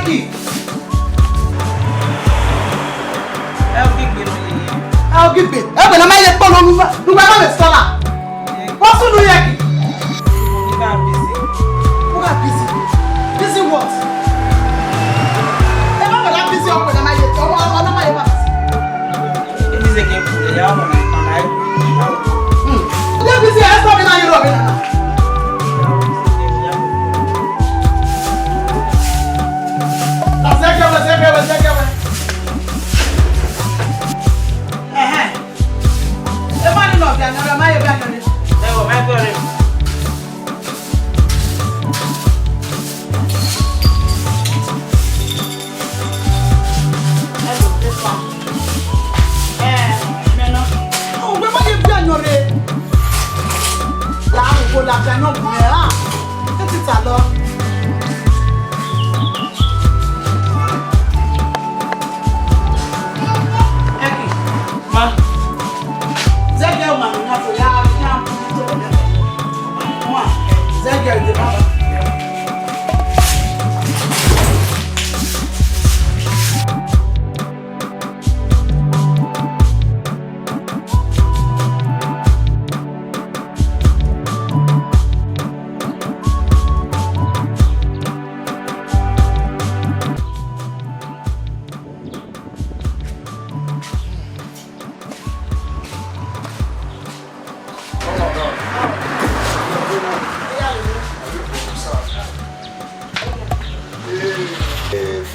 Mikey. I'll give it. I'm going to make it for you. You are not a scholar. What's the new Yaki? Who are busy? Busy what? I'm not busy up with my yet. It is a game for the young man. Let me see. I'm coming on your own.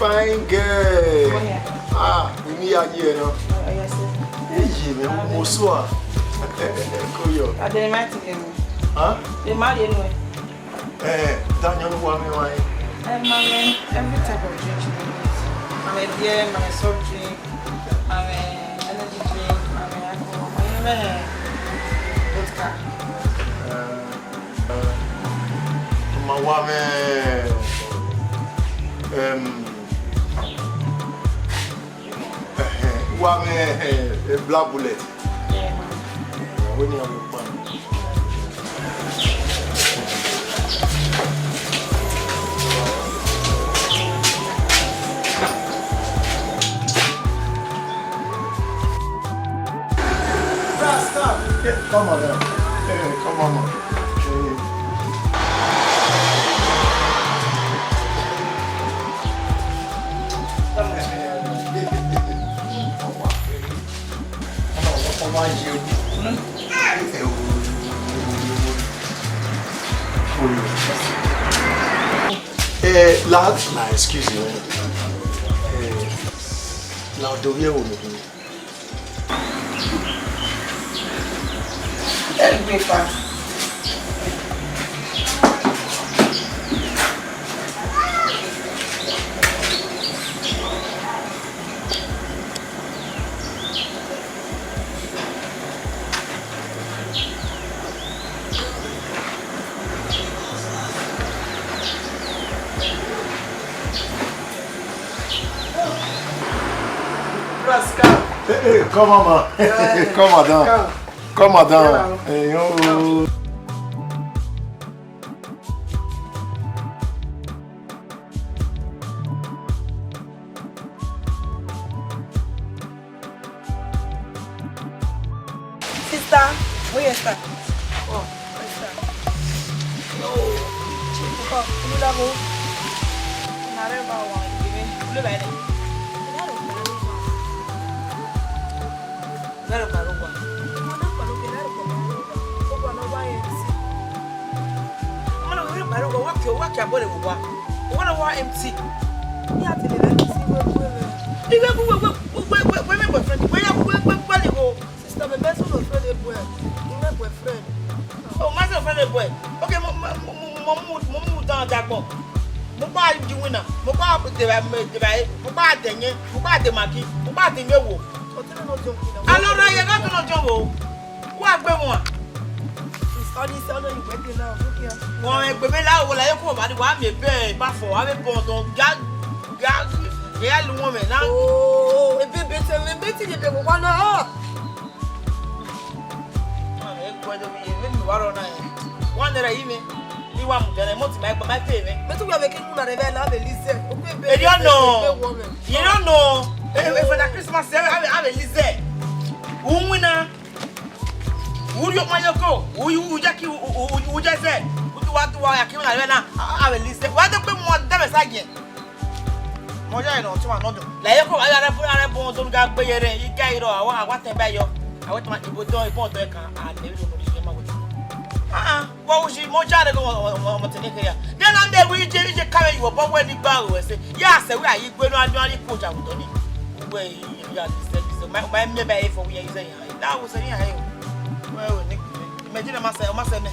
Fine girl. Ah, we need a year now. Yes, sir. Hey, me Mosua. Koyo. I didn't mind him. Huh? They married anyway. Daniel, what me wine? I'm marrying every type of drink. I'm a beer, I'm a soft drink, I'm an energy drink, I'm an alcohol, I'm a vodka. My woman. A black bullet. Yeah. When you have a plan. Stop. Come on, come on. Excuse me. Now do you want to That'll be fun. Hey, come on, man. Come on down. Come on down. Hey, yo. Sister, where you start? Oh, where you start? No. Chico, you love who? Nareva one, you live in it. Very bad. Work your body with one of our MC. You have to let me see where women boyfriend. Where you go? Sister, my best friend boy. You my boyfriend. Oh, my friend boy. Okay, mom down that boy. Mobile the winner. Mobile the denye. Mobile the maki. Mobile the new. I don't know you got to know Jumbo. What be one? Study selling you waiting now. One baby la will I come about one me pay back for I be born on gag yeah woman now. Oh, a bit better the one up. I go to be even one that I even You want to my favorite. But we are making one of the listen. You don't know. You don't know. If for the Christmas, I will listen. Winner. Who you want to go? Who Jackie? Who just said? Who want to walk? I will listen. Why don't we want them as again? Moja no tuma no do. La yeko ara bon so ga gbe yere yi ga iro awa awate ba yo. Awate ma ibo do report e kan a de do police ma go. What was she moja de go mo teneke ya. Then am dey we je carry you but when the bar we say, "Yeah, say we are you gbe no aduan coach agudo ni." We ya this my me ba e for we you say. That was say here. Well, imagine ma say me.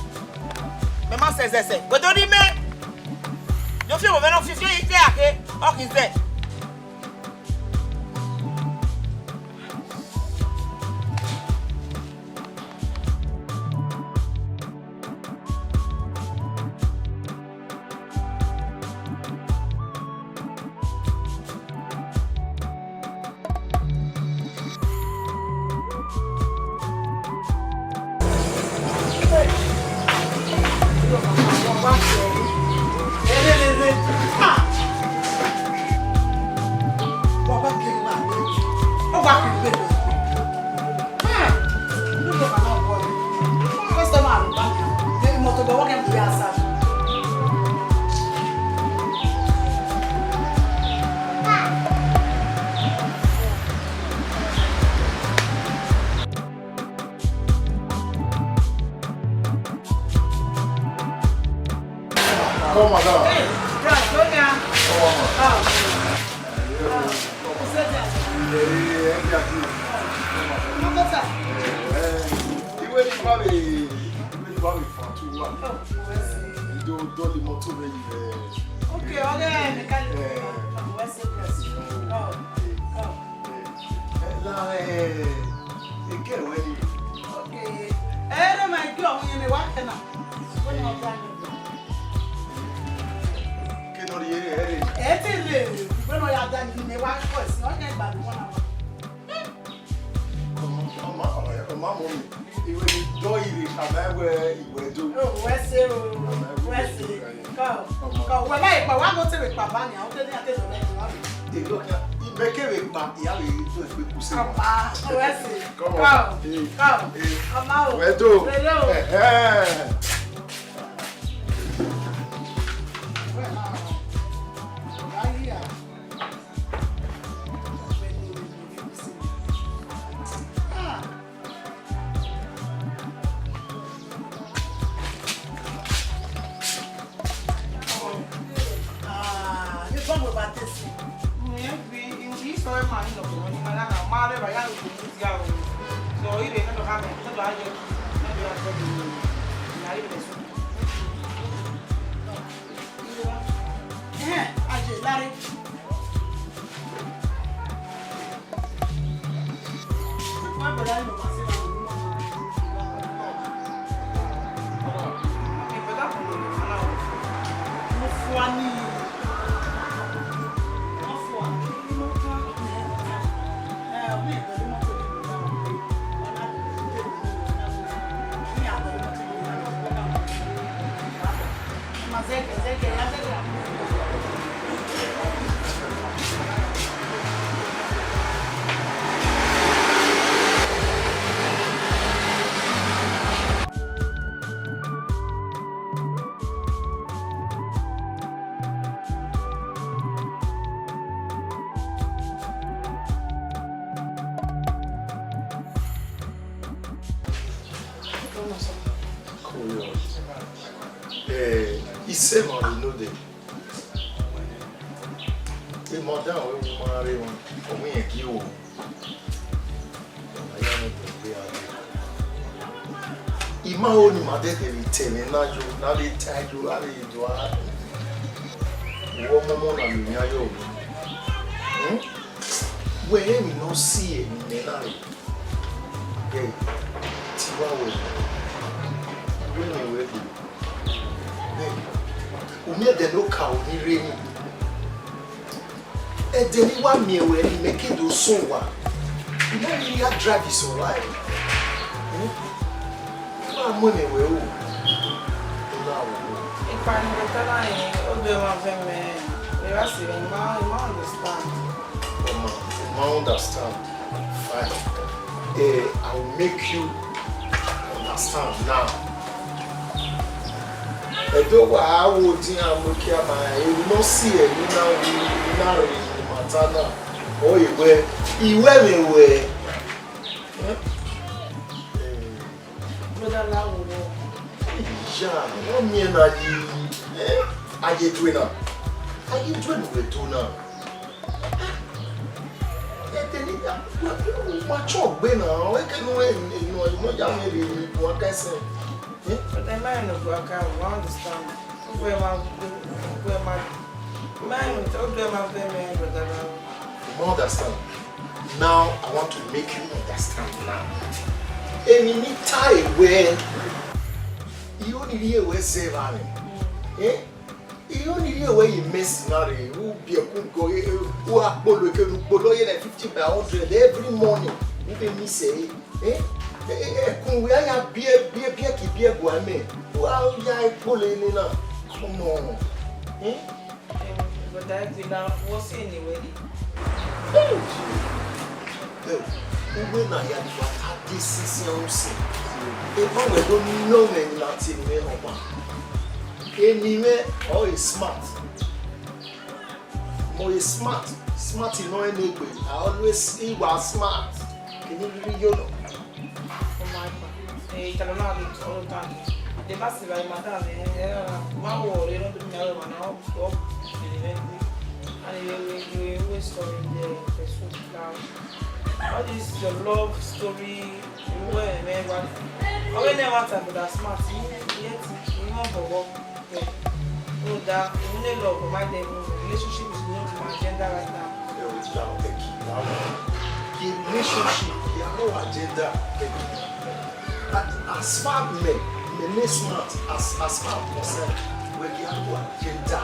Me ma say. But don't me. You feel when you feel it there, okay, say. Come on, down. Same on the day. We more down we marry one for me and you. Ima oni made de tell na you na dey tell you how you do it. Wo momo na mi ayo. We me no see me na. Okay. Tiwa we. We we do. Umi de no ka oni reni. E de ni wa mi we ni make do so wa. You know you have drive is all right. Wa mo me we o. Fine, but I do my family. You understand. I understand. Fine. I will make you understand now. I don't know how would you not see it now in Matana. Oh, you were away. Brother Law. Yeah, what me and I get doing now. I get doing with two now. My chalk, Ben, I can win. You know, young lady, what I say. But I mind of work, I understand. Where my mind, where my family, brother Law. You understand? Now I want to make you understand now. Any time when you only hear where say Valley, you only hear where you miss Nari, who be a cook, who are below 50 by 100 every morning. You can me say, we are beer, guame, who are you pulling in? Come on. But that did not was anyway. When I had this is if I don't know Latin, anyway, or is smart. More is smart. Smart in no any way. I always see was smart. Can you really know? For my part, I don't know all the time. The massive I matter, one word, you don't know, and I'll and you always story there, Facebook now. All this your love story, where man, what? I will never talk about smart. Yet, you want to work. Oh, that you only love my relationship is not my agenda right now. The relationship, you have no agenda. As far men, the smart, as far person, when you have no agenda.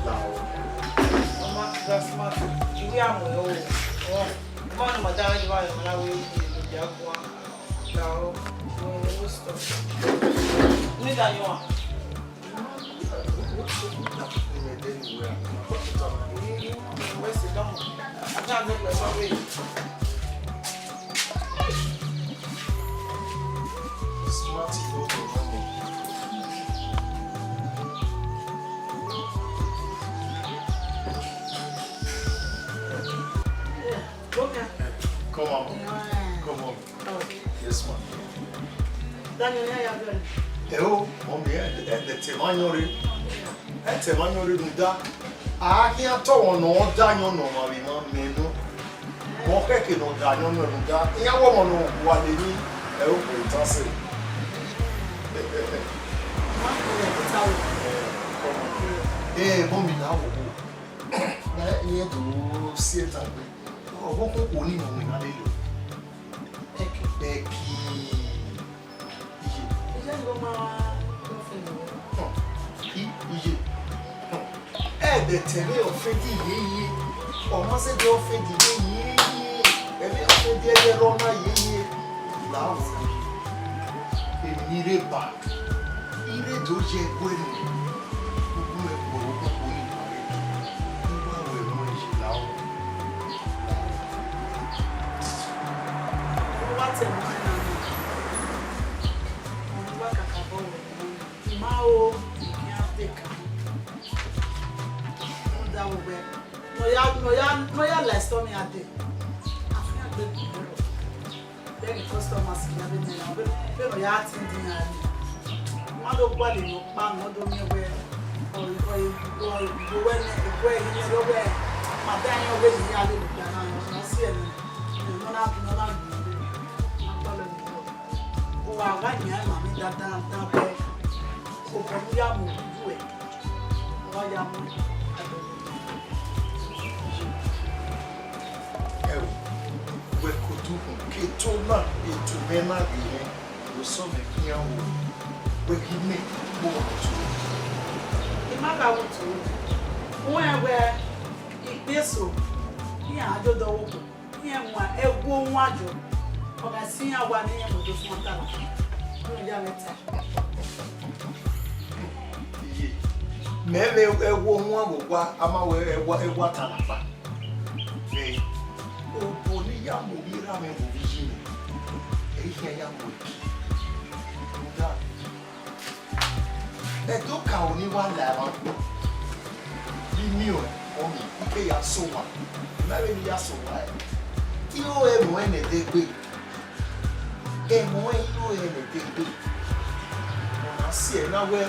Now, that's smart. We are more. Oh, one of my dad, you are now. We have one. Now, we will stop. Me that you are. Where's the dog? I can't look like my way. Smarty go to normal. Come on. Come on. Yes, ma'am. Daniel, how are you doing? Hello, mommy, and the Temanyori. And Temanyori do that. I can't tell on all Daniel no, my menu. Moke no Daniel no, that. I want to know what they need. Hello, it's mommy, now. You to see it. Oh, what only mommy, not you. Becky. The tele offendi ye or must it offendi ye every offendi the Roma ye now in Nireba Ire doje when What's a Mao, no, ya less on me a day. I feel good. Then the customers can have it now, but you are thinking, Mother Body, no, not only where or you go when you go where my Daniel will be a little bit. I see it. No, not oh, I got my mammy that down there. Oh, from Yamu, do it. Oh, Yamu. We could do Ketona into Mena, we saw the Kia we give me more to the matter to where it is so. Here, I don't know. Here, a woman, or I see a 1 year with this one. Meme ewo nwa gwa ama we ewa talafa. Eh. O ni ya mo bi ra me mo bi jini. E ya mo. Nda. E do ka oni wa la ma. Bi mi o mi ike ya so wa. Na we ni ya so wa. Iyo e mo ene de gbe. E mo iyo ene de gbe. Mo na si e na we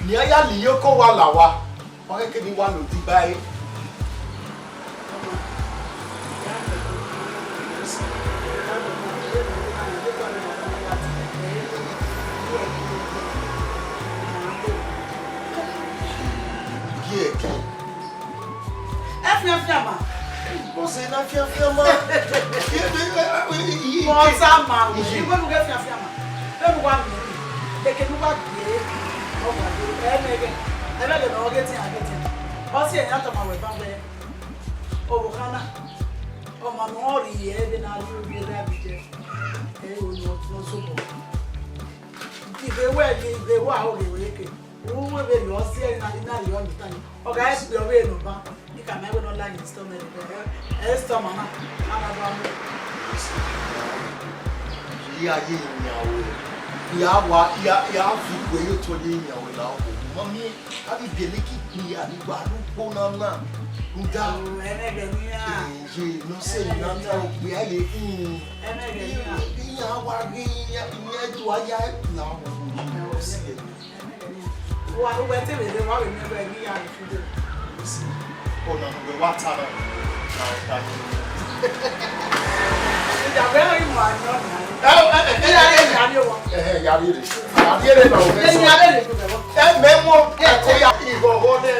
ni aya li yo ko wa la wa o ke ni wa lo di bai Afia ma o se na fia ma mo sa ma o ni mo ga afia ma e mo wa mi e ke mo wa bi o wa do e mege e no getting o si e na to ma we ba we o bu kana o ma no ri e de na ru bi da bi je e o no so bo ti be we ni be wa o re we ke o we be lo si e na ri o ni tani o ga e bi o we no ba ni ka me we no like the stomach e stomach mama mama do am ya ye ni awo ya fi gbe yo to le yan we la o mami abi beleki ni adigba lu po na na nda enege ni ya je no se na ta o gbe aye enege ni ya wa ri ya to aya na o si wa we te be wa we me be ni ya ni fude o na we wa ta na ta ya be ri mo anyo Yari na o e memo ko ya igo ho ne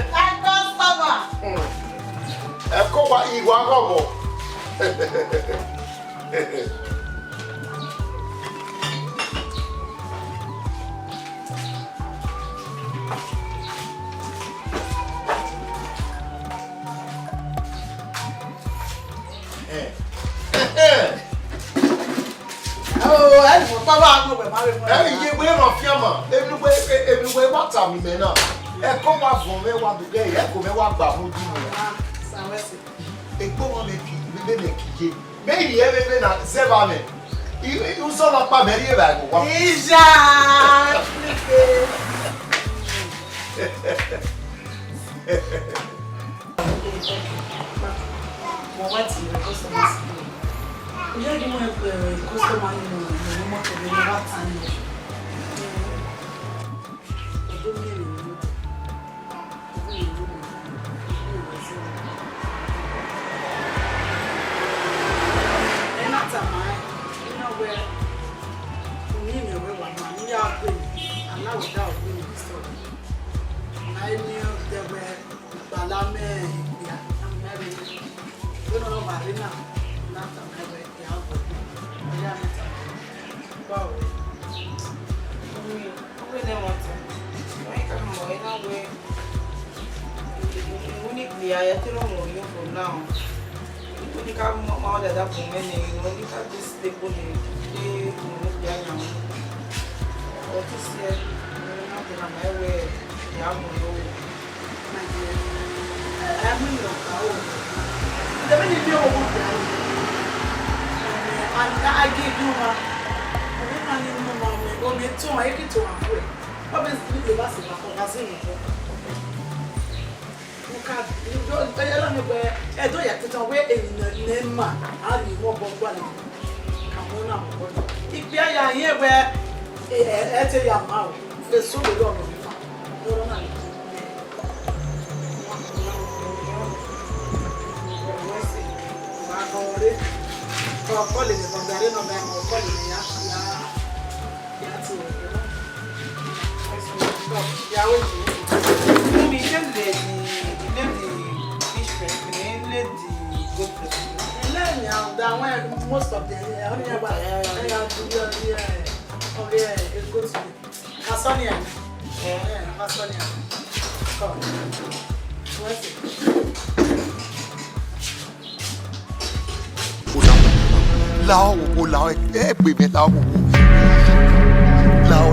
e ko wa igo agogo ye we no fiama everywhere what am me na e ko wa fun me wa be e ko me wa gba mu di mu e ko mo me ki be me ki ye me ri e be na zeba me u so la pa me ri e ba go wa ija mo wa ti re ko so mo di mo customer ni mo to be wa tan ni most of the it's good to be Casonia. Casonia. Come. What's it? Lao, lao, every bit lao. Lao.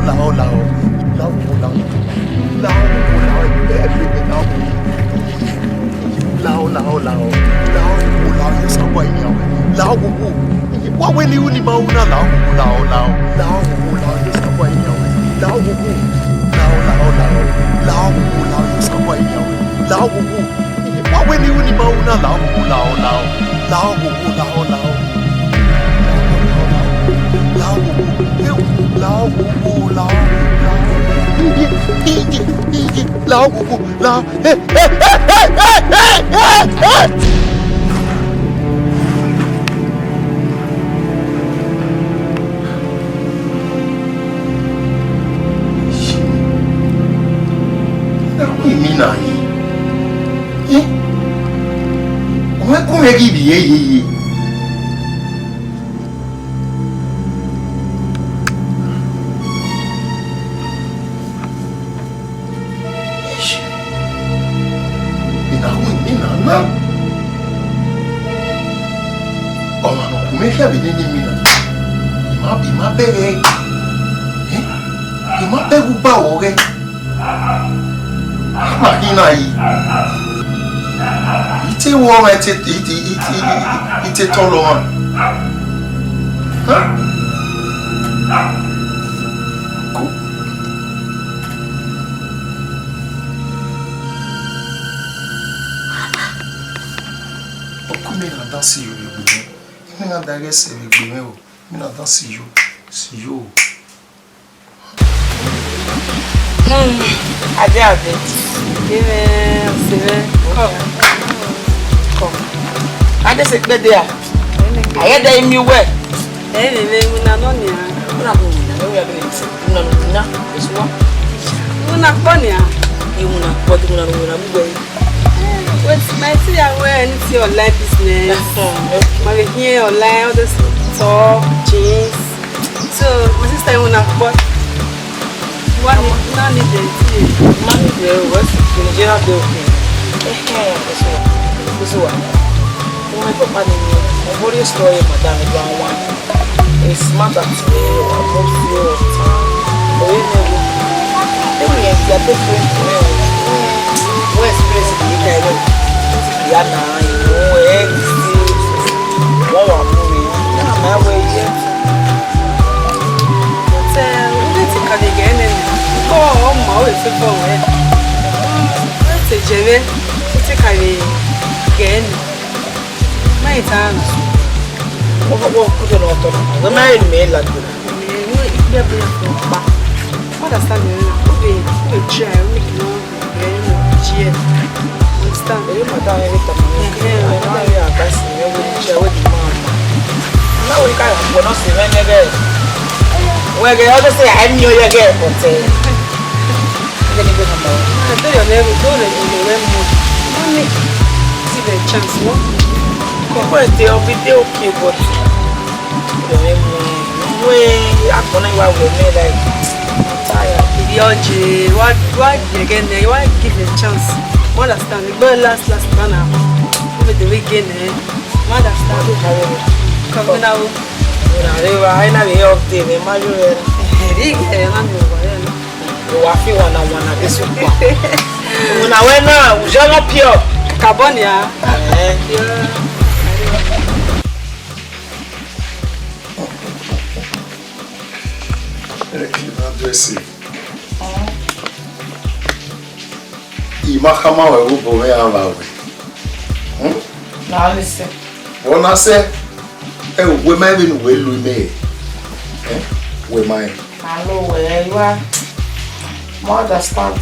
Understand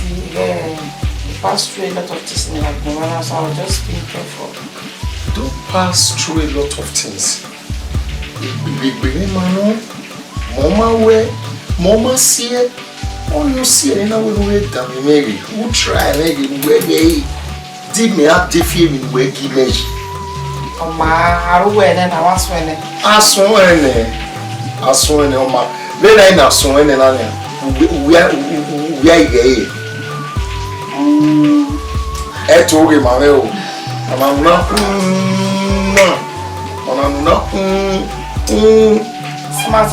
pass through a lot of things in life, so I'll just be careful. Don't pass through a lot of things. Mama see all you see and I will wait damn Mary. Who try Mary we did me up the film in wake image. Oh my then I was when I swear on my then I know so and we are gay. Told him, I'm not. Smart,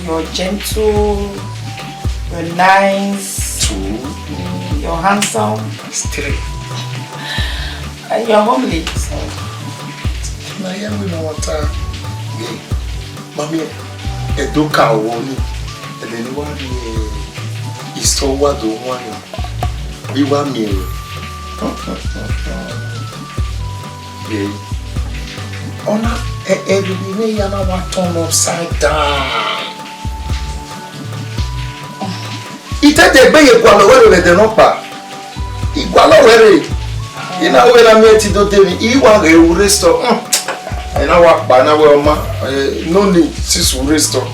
you're gentle, you're nice. You're handsome. Straight. And you're homely. So. Na ya we no want to. Mami, eduka woni. And then one is so what do one. We want me. Yeah. Ona everybody yana wa turn upside down. Ite de be ye kwa lo we de no pa. Igwa lo we. Ina we na me ti do temi. Iwa ge u restore. Ina wa pa na we oma. No need sis u restore.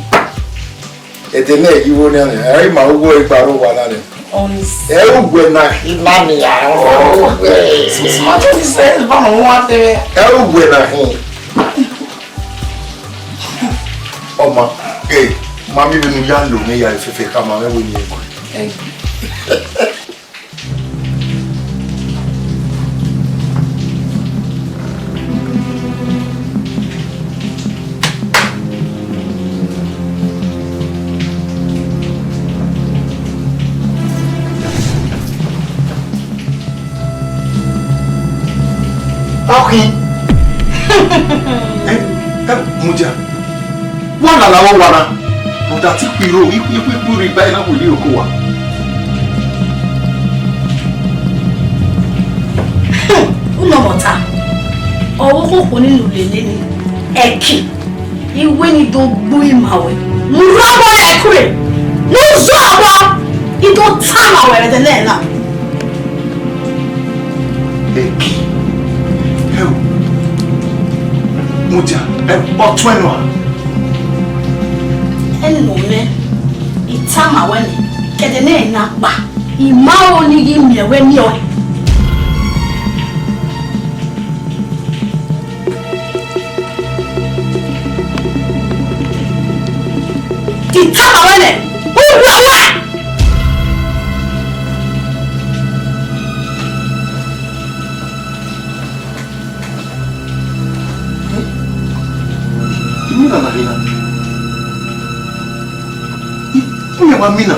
E de na iwo ni ani. Ai ma owo igbaro wa na ni. Ugwe na hinani ya. Smart is saying, "But no one there." Ugwe na hin. Oma, mami we nu ya lo me ya fefe kama me we ni ego. Okay. Muja. Wana la wana. Mutati kwiro iku riba ina kuli okowa. Uno mota. Owo ko ni lulele ni. Eki. Iwe ni do gbu imawe. Murabo ekure. Nuzo awo. Ido tama were de na. Eki. Muja, otwenwa. Eno me. Itama wene. Kedene na pa. Ima oni gi miewe ni o. Itama wene. Uwa. Mina na hina. Ime wa mina.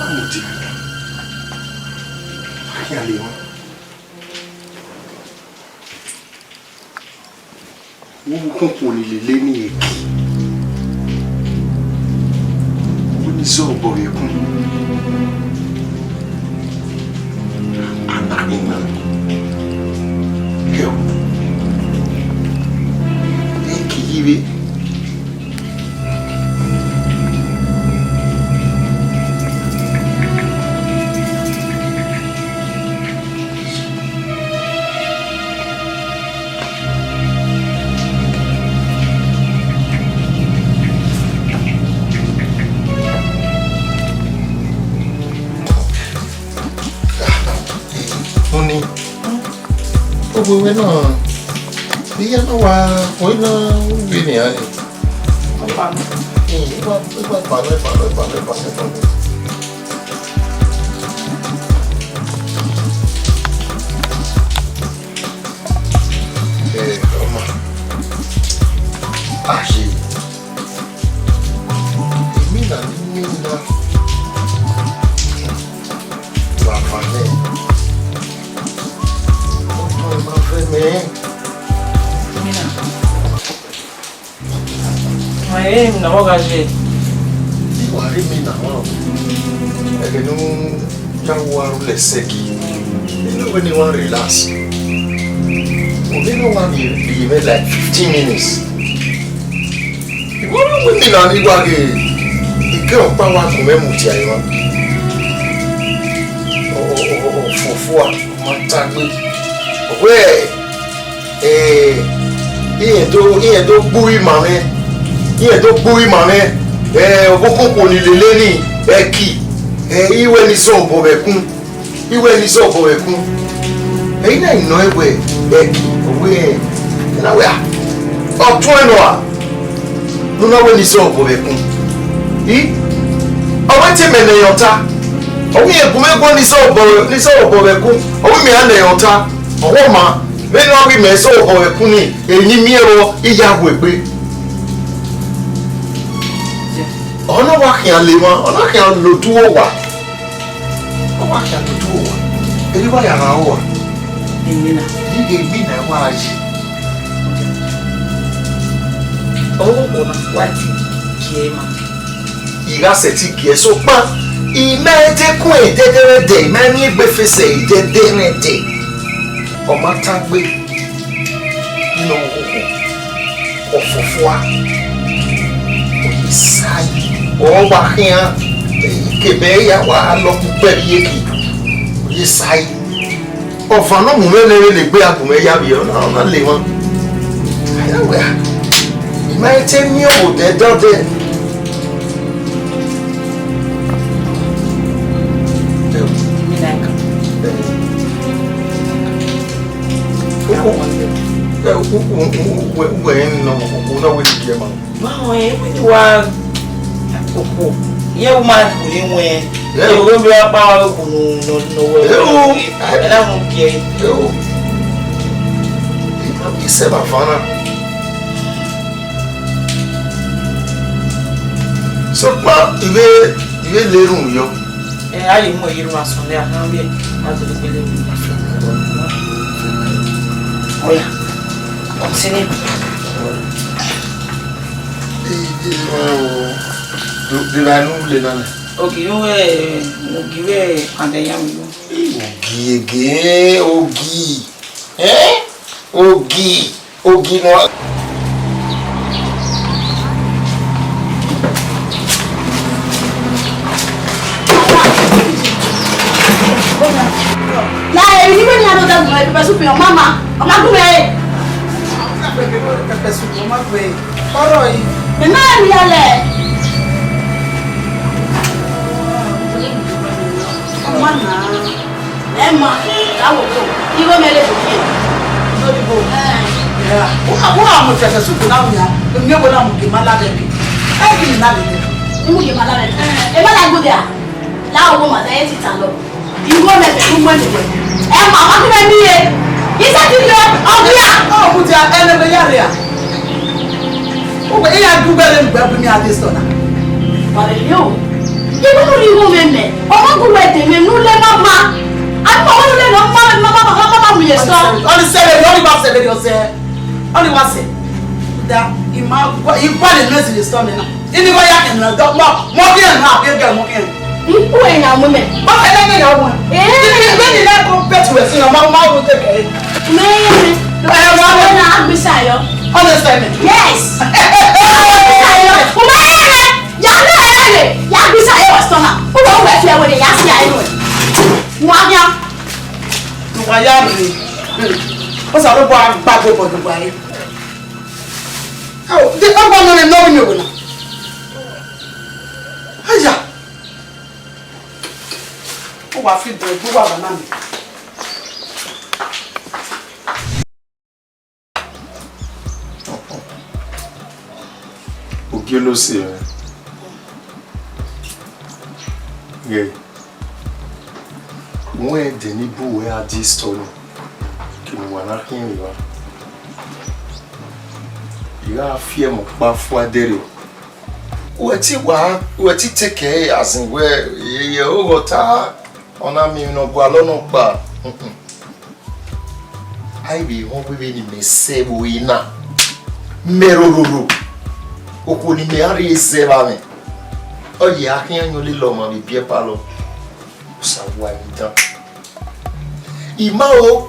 Amuti. Ya leo. Wo ko ni lele ni eki. Wo ni so bo ye kun. Ana ina. Yo. Eki Oni. Obo we na. Dia na wa, oi na vi ni ai. Papa. Wa pa. Oma. Aji. Mina. Wa pa ne. Ma frère. Mas não vou gajar. Wari mi na mo. Eke no jawaru le seki. You know when you want to relax. We don't want to be like 15 minutes. You want to be na ni wa ge. Ike o pa wa ko me mu ti ayo. Fofo ma ta gbe. We iye to buri mame. Iye to buri mame. Obokoko ni lele ni eki. Iwe ni so bo bekun. Iwe ni so bo bekun. Ina ino ewe eki owe. Na we a. Otun eno a. No na we ni so bo bekun. Owe ti me ne yota. Owe egumego ni so bo bekun. Owe mi ane yota. Owo ma me no wi me so bo bekun ni eyin mi ero iya wo egbe. Ona wa kan le mo, ona kan lo duwo wa. O wa kan lo duwo wa. Eri wa ya na wo. Emina. Ni bi na wa ji. Oh, ona wati kiema. Iga seti kie so pa. Imete ku ededere de, me ni gbe fese ededere de. O ma ta gbe. No ofofua. O sai. O wa hian kebe ya wa lo pe yeki. O sai. O fa no mu le gbe agume ya bi ona le won. Aya we. Imete mi o de do de. When no way to come. Wow, when you are you man who win, you will be about no way. I don't care. You said my father. So, what you will learn you. I am more you must on there. How be as a little oh yeah, I'm singing. Do I know Lenana? Okay, you give and I am you. Ogi again, Ogi. Eh? Ogi no. Yeah, you even know that my pepper soup, your mama. I'm not going to Pepper soup, mama way. Alright. the man yale. Emma, I will go. You will make it again. So you go. Yeah. Who am pepper soup now? The new one I'm giving my lady. I give you that. You will give my lady. Emma, I go there. Now, woman, I ain't it alone. You go make it money. Emma, I'm going to be here. Is that you? Oh, yeah. Oh, put your enemy area. Oh, but you are doing better than me at this time. But you don't even me. Oh, go wait a minute. No, let mama. I'm going to let mama be a star. Only 7, only about 7 you say. Only one say. That you probably knows in the storm now. Anyway, I can know. More than half, you get more. Who ain't a woman? But I don't know one. Yeah. When you let go better with you, my mom will take it. Man, I'm beside you. Understand me? Yes. What's our back over the way? Oh, the other one knowing you now. Hiya. Oh, I feel the good one. Ogi ló ṣe rẹ̀. Yeah. Wọ́n ẹ̀dẹ̀ ní búwẹ́ àdí stọ́nù kí ni wà lákín ìwà. Ìyá fi ẹ̀mọ̀ pa fún adẹ́rẹ̀. Wọ́n ti tẹ̀kẹ́ àsìnwẹ́ èyẹ ó rọ̀ta ọ̀nà mi ìrìnà bu alọ́nà pa. Àìbí wọ́n wíwé ni mẹ́sẹ̀ wo iná. Mẹ́rọ̀rọ̀rọ̀. Oko ni me ari ese ba me. Oye akin yan le lo mo bi bie pa lo. Sa wa ni dan. Ima o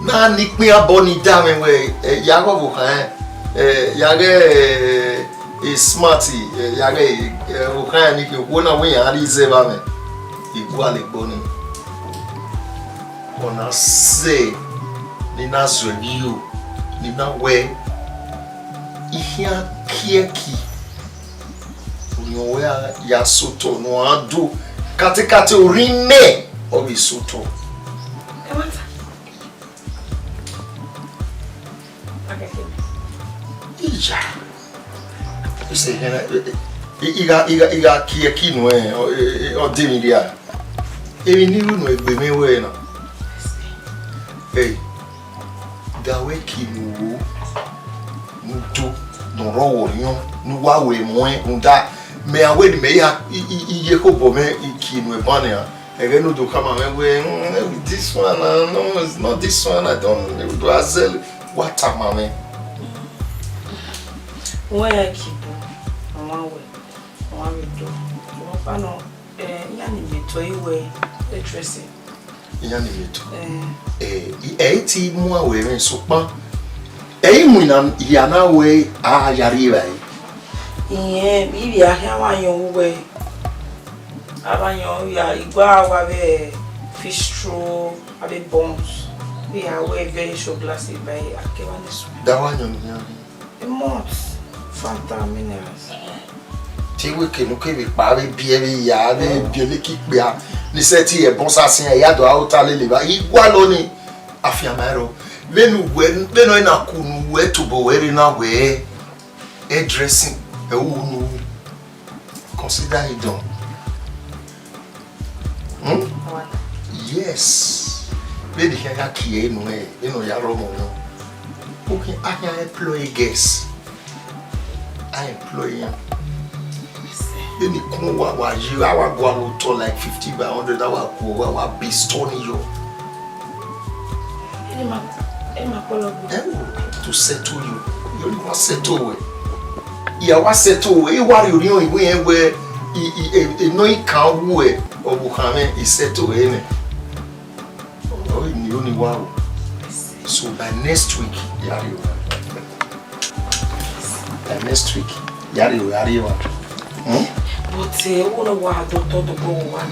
na ni pin abo ni da me we ya ko bo kan ya ge smarty ya ge o kan ni ki ko na we yan ari ese ba me. Iku ale gbo ni. Ona se ni na zo bi o ni na we ihia kieki onyowe ya soto no adu katikati orime obi soto Kamata. ija ise iga kieki no o demiria ebi niru no egbeme we na dawe kinuwo ndo noro wo yan nu wa we mo nda me away me ya iye ko bo me ikinu e bania again no do come and we this one no it's not this one I don't do azel what am I where keep one way do no no yani me to iwe dressing yani me to ti mu awe me so pa mu na ya na we a yare ba bibi ahia wanyo we abanyo ya igwa wa be fish roll abi bones we are we very show glasses by akewani da wanyo nya mot fanta minerals ti we ke no ke bi pa bi e ya be bi le ki pe a ni se ti e bon sa sin e ya do a o ta le ba igwa lo ni afiamaro lenu we lenu na kunu we to bo we na we e dressing e wu consider it done. Yes. Baby can ya no ya romo no. Okay, I can employ guests. I employ him. Then you come wa you our go to like 50 by 100 our go our beast on you. To settle you. You only want settle. You want settle. You worry you we no can we Obukhame is settled in. Oh, you only wow. So by next week, Yari. By next week, Yari. But what doctor to go one.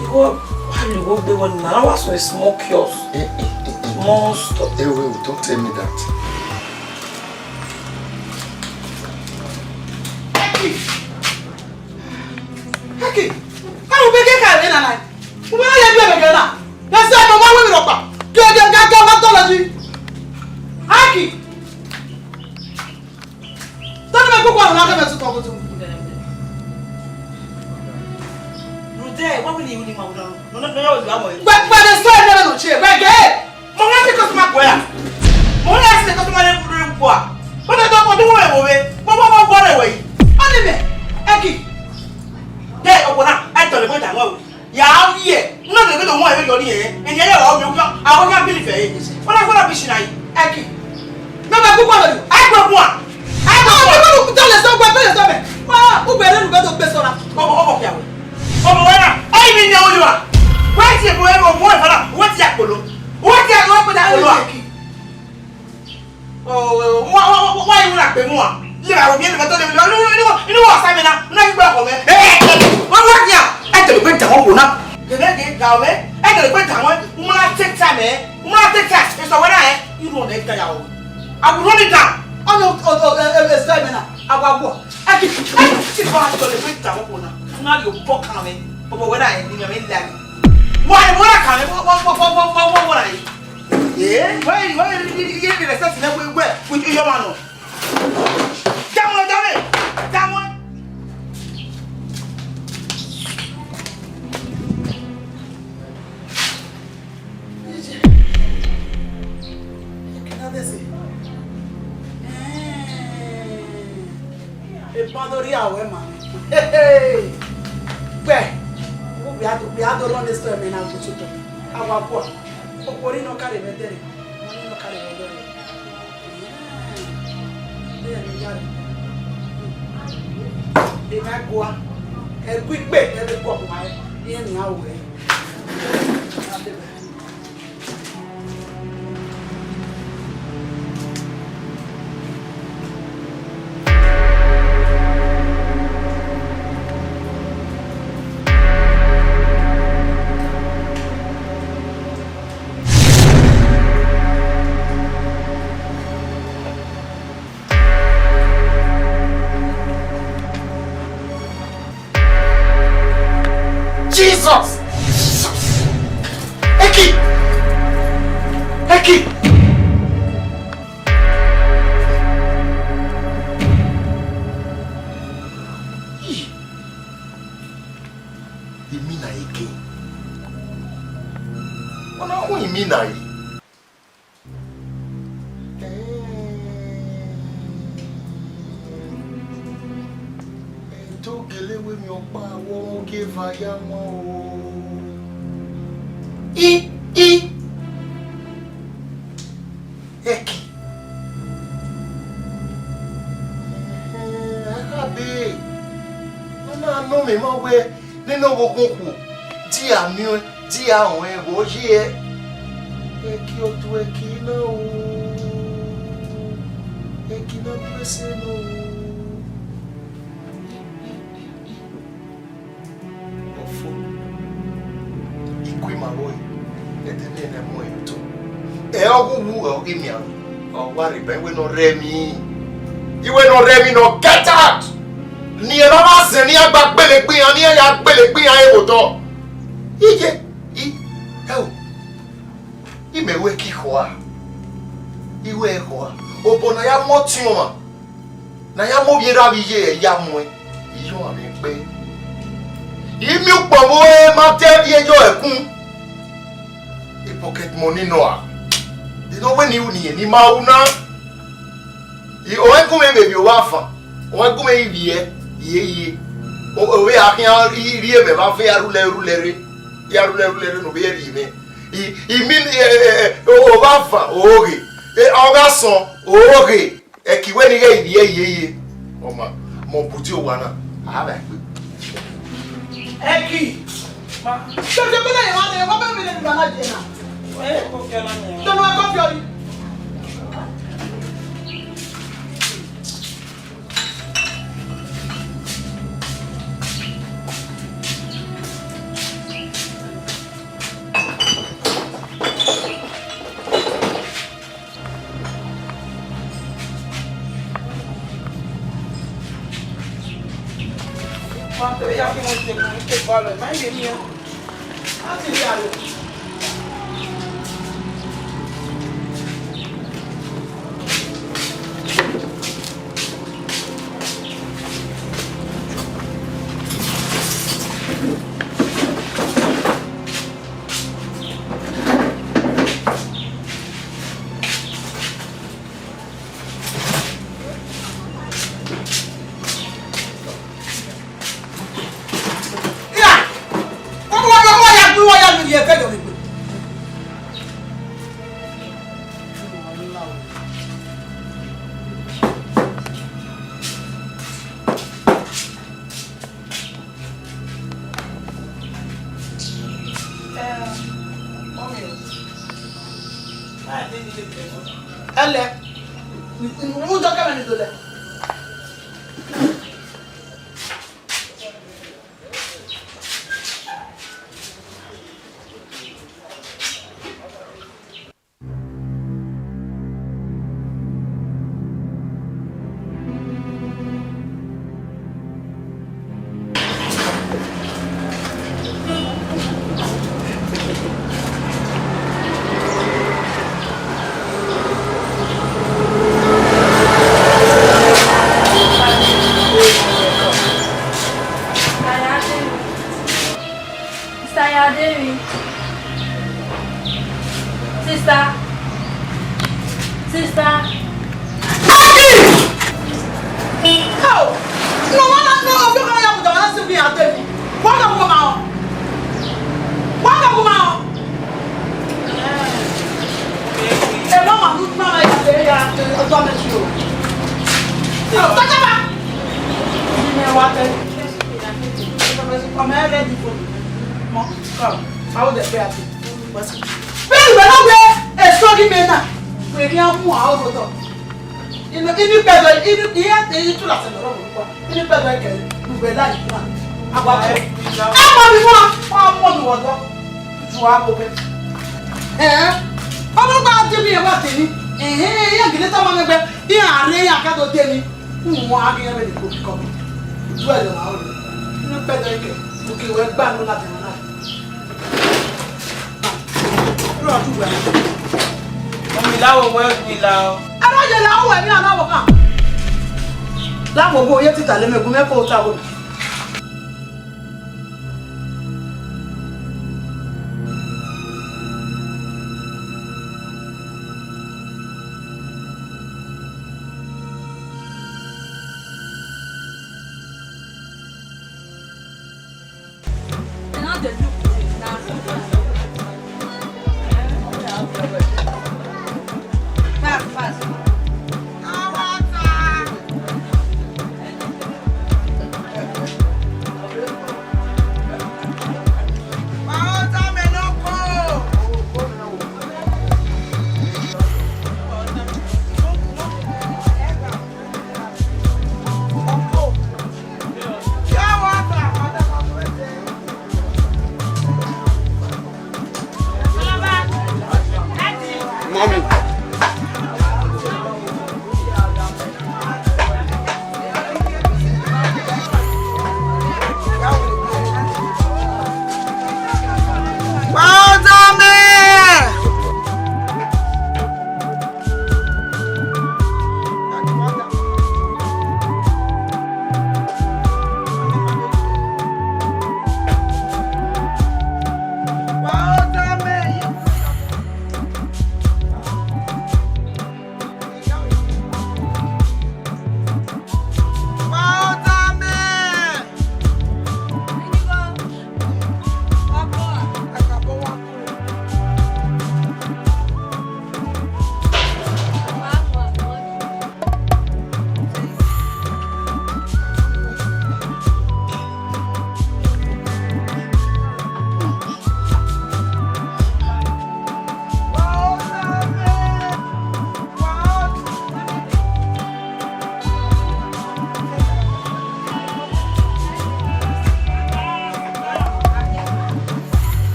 You go while you go the one now was a small kiosk. Small stuff. Don't tell me that. Haki. How big can I na? Who are you be na? Let's say no one will rock. Go pathology. Haki. Don't me go on na to talk to. Rude, what will you need my no. But the story never no chair. But get. Mo na ti customer boy. Mo na ti customer le buru po. But I don't want to we. Mo go away. Only me. Haki. Yeah, Obona, I told you that. Yeah, yeah. No, they don't want everybody here. And yeah, I won't believe it. What I want to be shy. Haki. No, but who call you? I got one. I don't know. Tell us something. Wow, who better go to best on up? Oh, I mean, you are. Why is it whoever one for that? What's that? What's that? What that? Oh, why you not be more? You know what, Simon? Now you go home. Hey, what now? I tell you, wait, I'm going up. The next day, I tell you, wait, I'm going to take time. Take time. It's the way you don't take that out. I will run it down. Oh, no, Simon. I will go. I keep on to the wait, I'm going to. Now you walk coming. But when I am in that. Why, what I can't, what I yeah? Why did you get the stuff that we wear with your man? Down one. Pandoria, man. Hey, where? We have to run this time and I'll put you. Our poor. What no carry better? No carry better. If I go a quick bit, every pop my in our way. Jesus! Eki! Imina Eki. What do you mean? vayamo. Eki. Akabe. Mama no me mo we nínú gogunku. Di ami di àwọn ego ye. Eki o tu eki na o. Eki na pese no. Ofo. Ikwi maroy. Etene na mo yuto. E ogugu o gimia. O wari be we no remi. Iwe no remi no get out. Ni e baba se ni agba pelegbe yan ni e ya pelegbe yan e oto. Ije o. Imewe kikoa. Iwe ekoa. Obo na ya motioma. Na ya mo biera biye ya mo e. Iyo ami pe. Imi upomo e ma te bi ejo ekun. E pocket money no a. Di no we ni uni ni ma una. I o en kuma bebi o wafa. O en kuma iwie. Ye. O we akin ri e be ba fe arule re no be ri me. I mean o wafa oge. E oga son oge. E ki we ni ge ye. O ma mo puti o wa na. A ba pe. Eki. Ma. So je bele ya ma be mi le na je na. Eh, ko ke na me. So no ko fi Quanto io che non che vuole, ma è mio. Anzi, diavolo. Elle, vous t'en qu'à venir de là.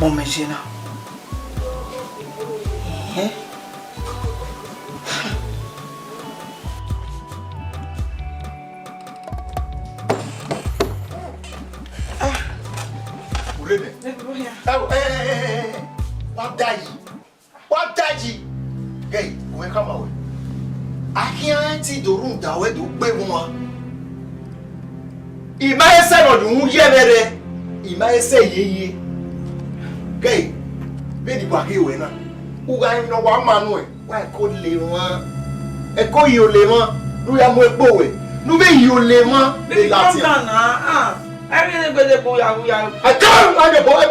Machine. What daddy? Hey, we come away. I can't see the room that way to pay one. He might say no do ye. He might say ye. Hey, baby, back here we na. Uga no one man we. Why could live one? E ko yo le mo. Nu ya mo epo we. Nu be yo le mo. Baby, calm down now. I really go there, boy. I can't. I the boy.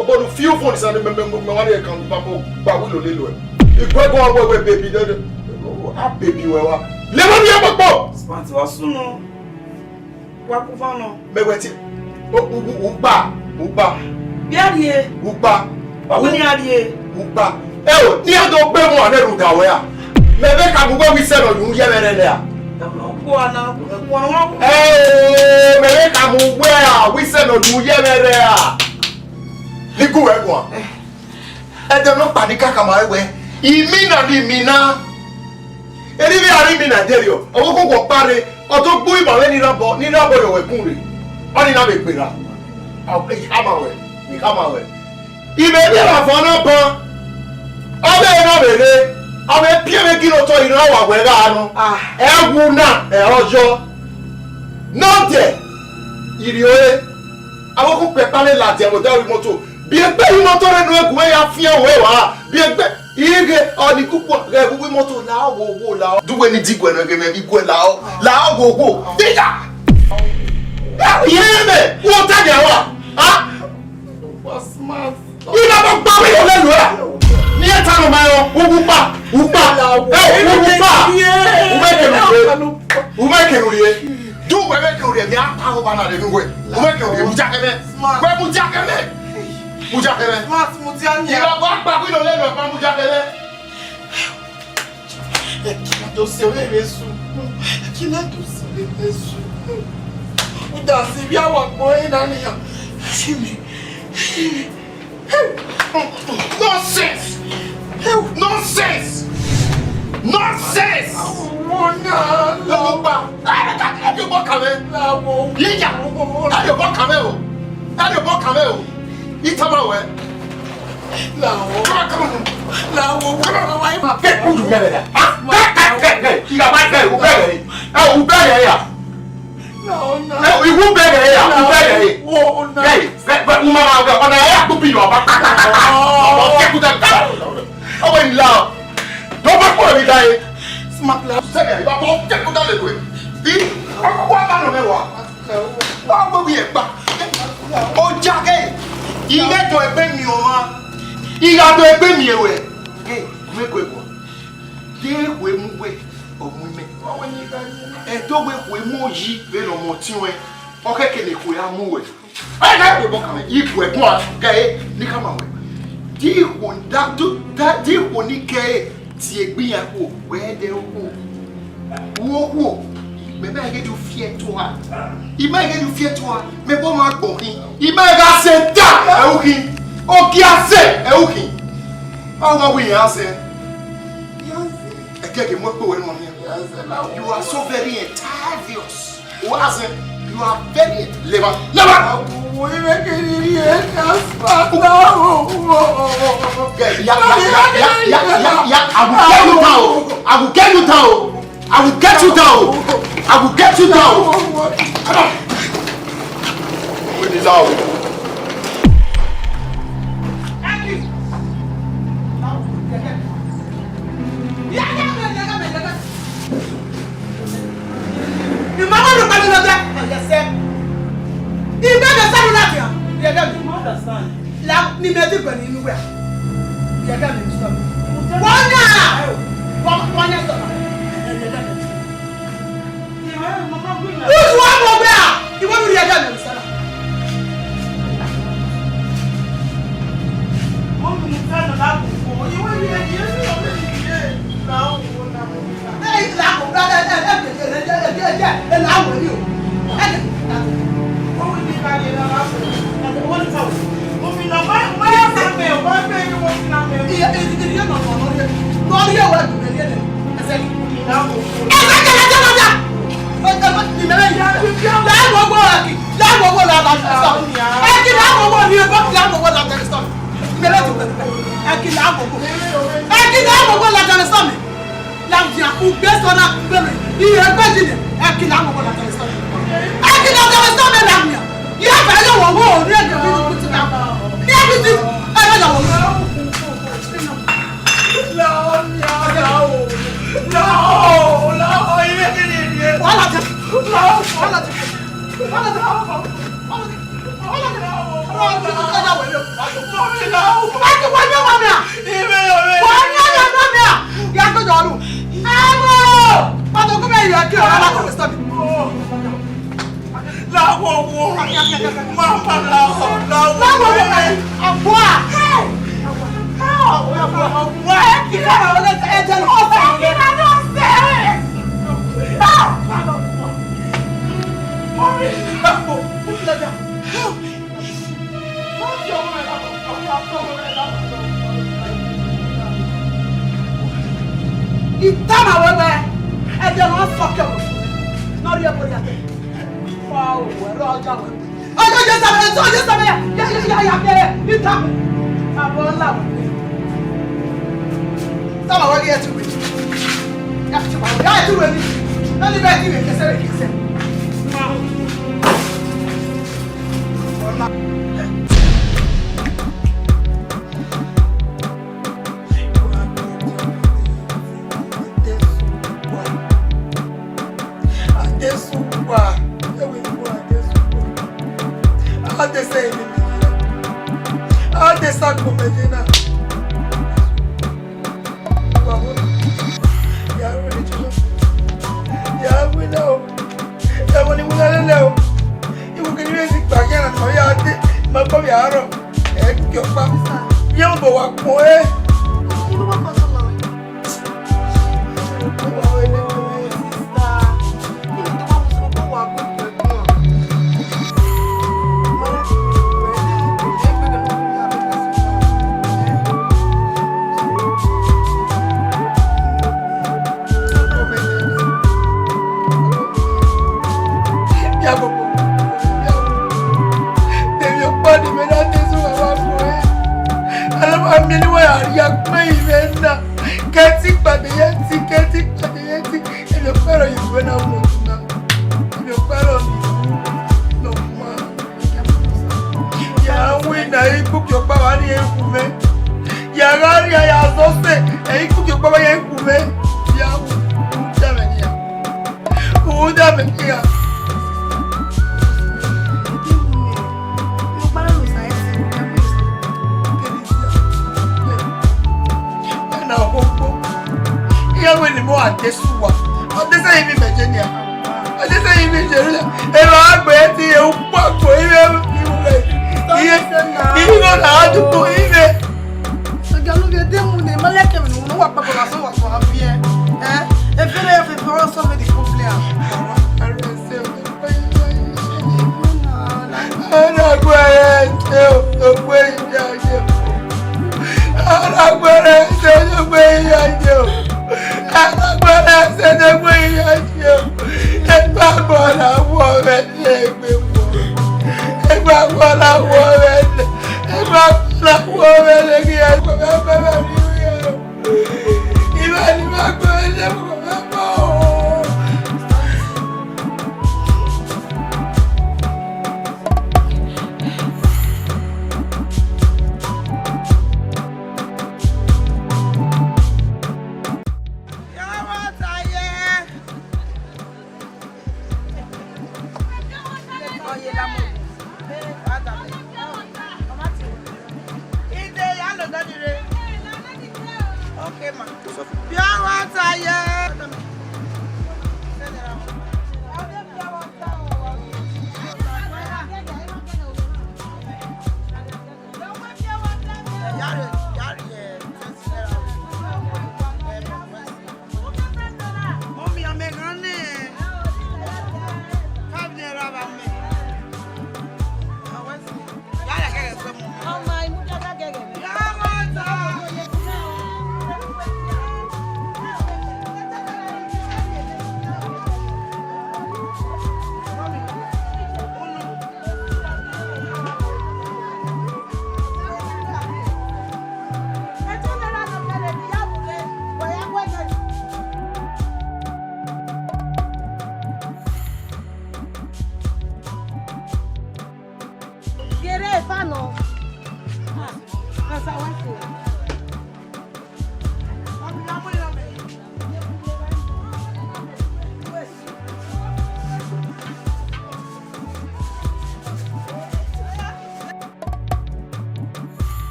About the few phones and me want to come back. But we don't know. If we go away, baby, baby, we wa. Le mo bi apopo. Smart was no. Wa ku fa no. Me weti. Uba. Biarie. Uba. Ogun ni adie. Uba. Eh, ni ado gbe mo na ruda we a. Me be ka bugo wi se no yu ye mere le a. Eh, me be ka mu we a wi se no yu ye mere a. Liku we go. E de no panika kama we. Imina. Eri bi ari mi na derio. Owo ko ko pare. O to gbu imawe ni rabo yo we kun re. Oni na be pera. Come away. Ibe bi la fo na pon. Obe na bere. Obe pie me kilo to ina wa we ga anu. Ewu na e ojo. No de. Iri oye. Awo ku pepa le la de mo da wi moto. Bi egbe yi moto re no egu e ya fian we wa. Bi egbe ige oni kupo re wi moto la wo la. Duwe ni digwe no ge me bi gwe la o. La wo. Diga. Yeme, wo ta de wa. Ah? What's my? You never buy me lelu e. Ni e ta no ma yo, wo pa. Do we make you the power banner the way? We make you Mujakeme. Where Mujakeme? Mujakeme. Smart Mutiania. You are back with the level of Mujakeme. Kinato sewe mesu. Kinato sewe mesu. Uda sibia wa boy na niya. Nonsense! Nonsense! Nonsense! Mona Loba! I don't want to lawo. Yija! I don't want to I don't want to eat about it. Lawo. Come on! Lawo. Come on. Get who you get there? Hey! You got my bed, who bed? Oh, who bed here? No. No, you won't bed here. Who bed here? Oh, no. Hey, but Mama, on the air to be your back. Get to that. Oh, in love. Don't back for me, die. Smart love. Say, you are both get to that way. What about the war? What will be a back? Oh, Jack, you get to a penny, you got to a penny away. Hey, make way. They will move away of women. And don't we move ye, then or more tune. Okay, can you move? I have to walk away. If we're one, gay, Nikamaway. Dear one, that dear one, Nikkei, Tiebia, where they who. Maybe I get you fear to her. He might get you fear to her. Maybe I'm going. He might have said that. Okay. Okay, I said, okay. How are we answer? I can't get more going on here. You are so very envious. You are very clever. Never. We make it here. I will get you down. I will get you down. I will get you down. Come on. Wait this out. Ni me di Benin Movie. You get me stop. One year stop. Who's one more there? You want me to get me stop? Mom, you tell me that before. You want me to get me now. Hey, now,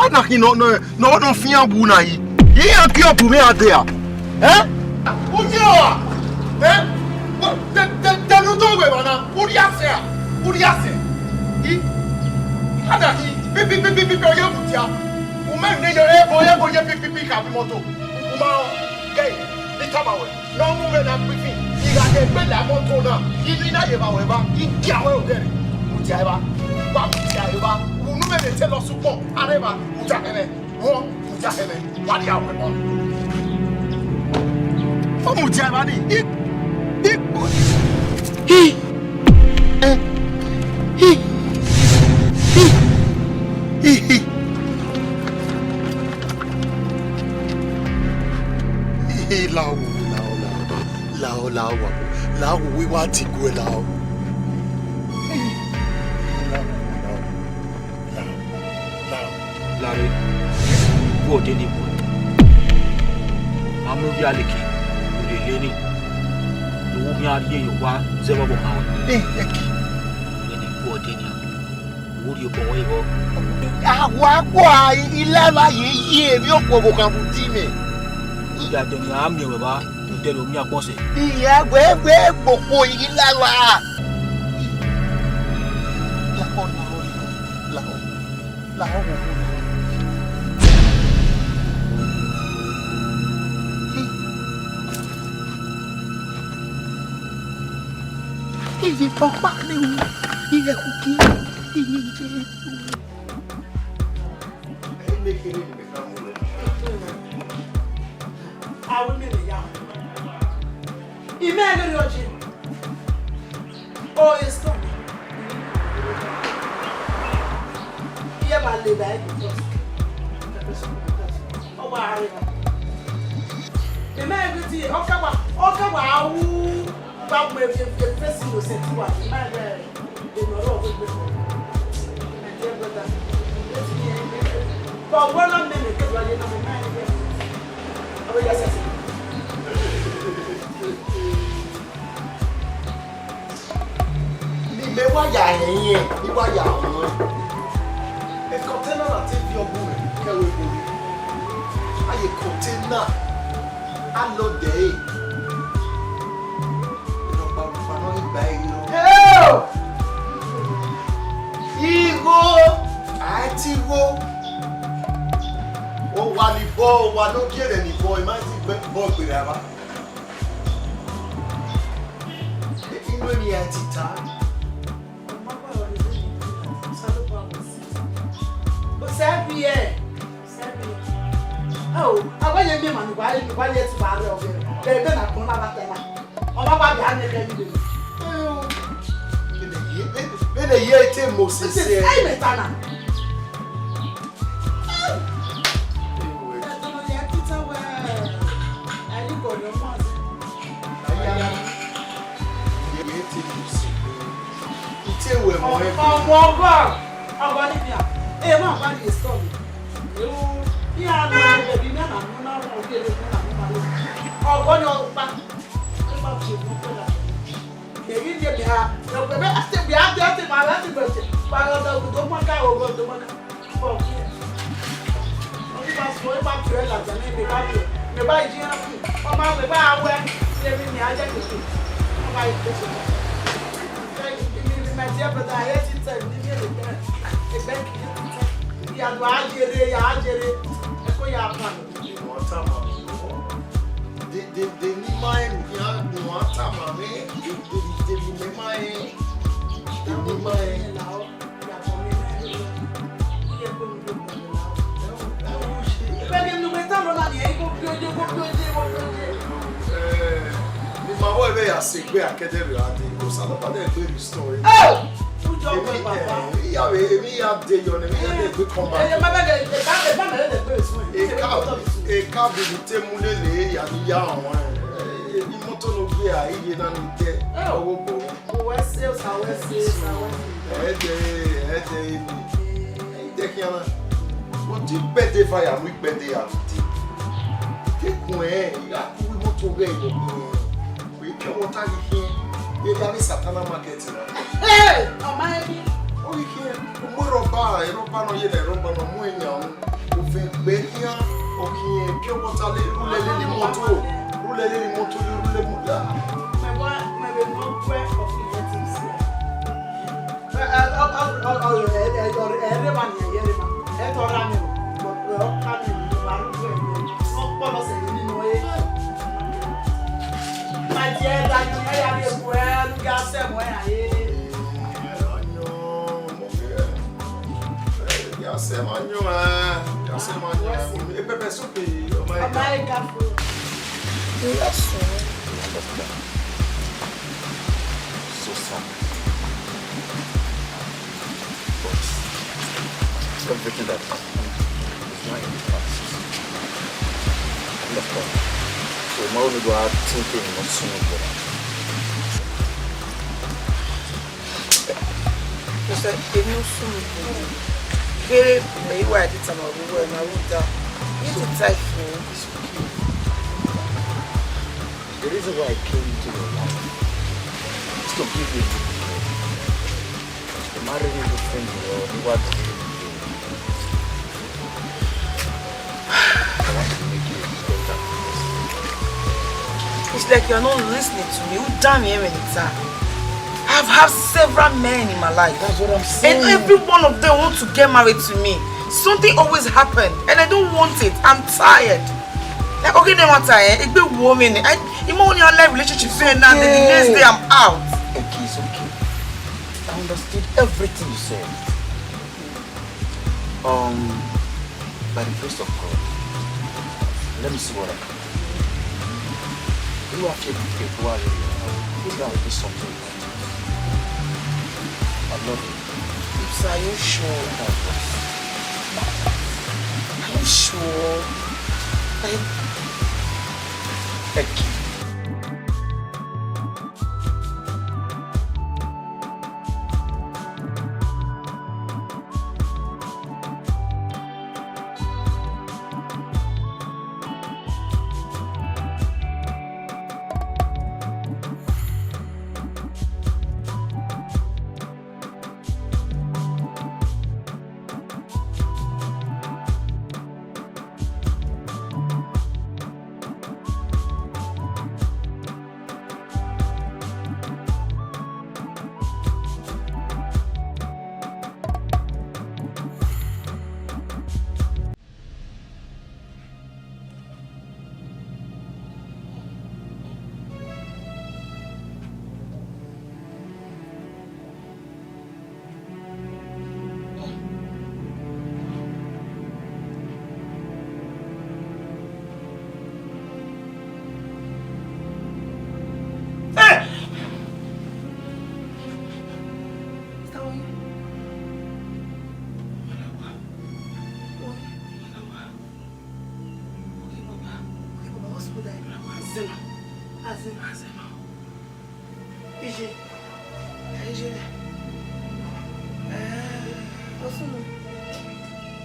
Anaki no fian buna yi. Ye anki opu me adea. Ujewa. Te no dowe bana. Udiase. Ada ki pipi oye butia. Uma ne yo oye pipi ka bi moto. Uma gay ni tamawe. No mu we na pipi. Iga de pe la moto na. Ibi na ye ba we ba. Iki awe o dere. Butia ba. Ba butia ba. Unu me de tell us support. Areba butia ene. Mo butia ene. Wa dia we mo. O butia ba ni. Lao, we want to go lao. Larry, go Denny boy. I'm not really king. You're learning. You won't be out here, you want zero pound. Then you go Denny. Would you go away? Why, 11 years, you're going to see me. Yeah, then you are me about. Tell me about it. Yeah, where before you la. He papa ni he cookie. I will meet you. Imagine your gym. Oh, it's coming. Yeah, but live back. Oh, wow. Imagine, okay, wow. But maybe you're pressing yourself to what? Imagine, you know, my dear brother. But 1 minute, because you're not a man again. Oh, yes, Me waya yen ni waya won e container na te bi ogun e ke we bo aye container a lo de no pa no gba igo ati go o wa ni bo wa no kere ni bo e ma ti gbe bo gbe ara ino ni ati ta. Oh, I want you to be man. Why you to buy it? They're going to come out there. Oh, my baby, I'm going to when a year came, Moses said, I'm a So sad. But everything that happened is not in the past. Understand? So now we go out thinking not soon again. Mr. Enu Sumu. Very why I did some of the work and I wrote down. It's a typhoon. The reason why I came to your life is to give you the marriage with a friend or what I want to make you better. It's like you're not listening to me. Who damn you when it's time? I've had several men in my life. That's what I'm saying. And every one of them want to get married to me. Something always happens and I don't want it. I'm tired. Like, okay, no matter, it's a woman. You know, when you're in a relationship, and then the next day I'm out. Okay, it's okay. I understood everything you said. By the grace of God, let me see what I can do. You have to be a boy. This guy will do something. I love you. So are you sure? Are you sure? Thank you.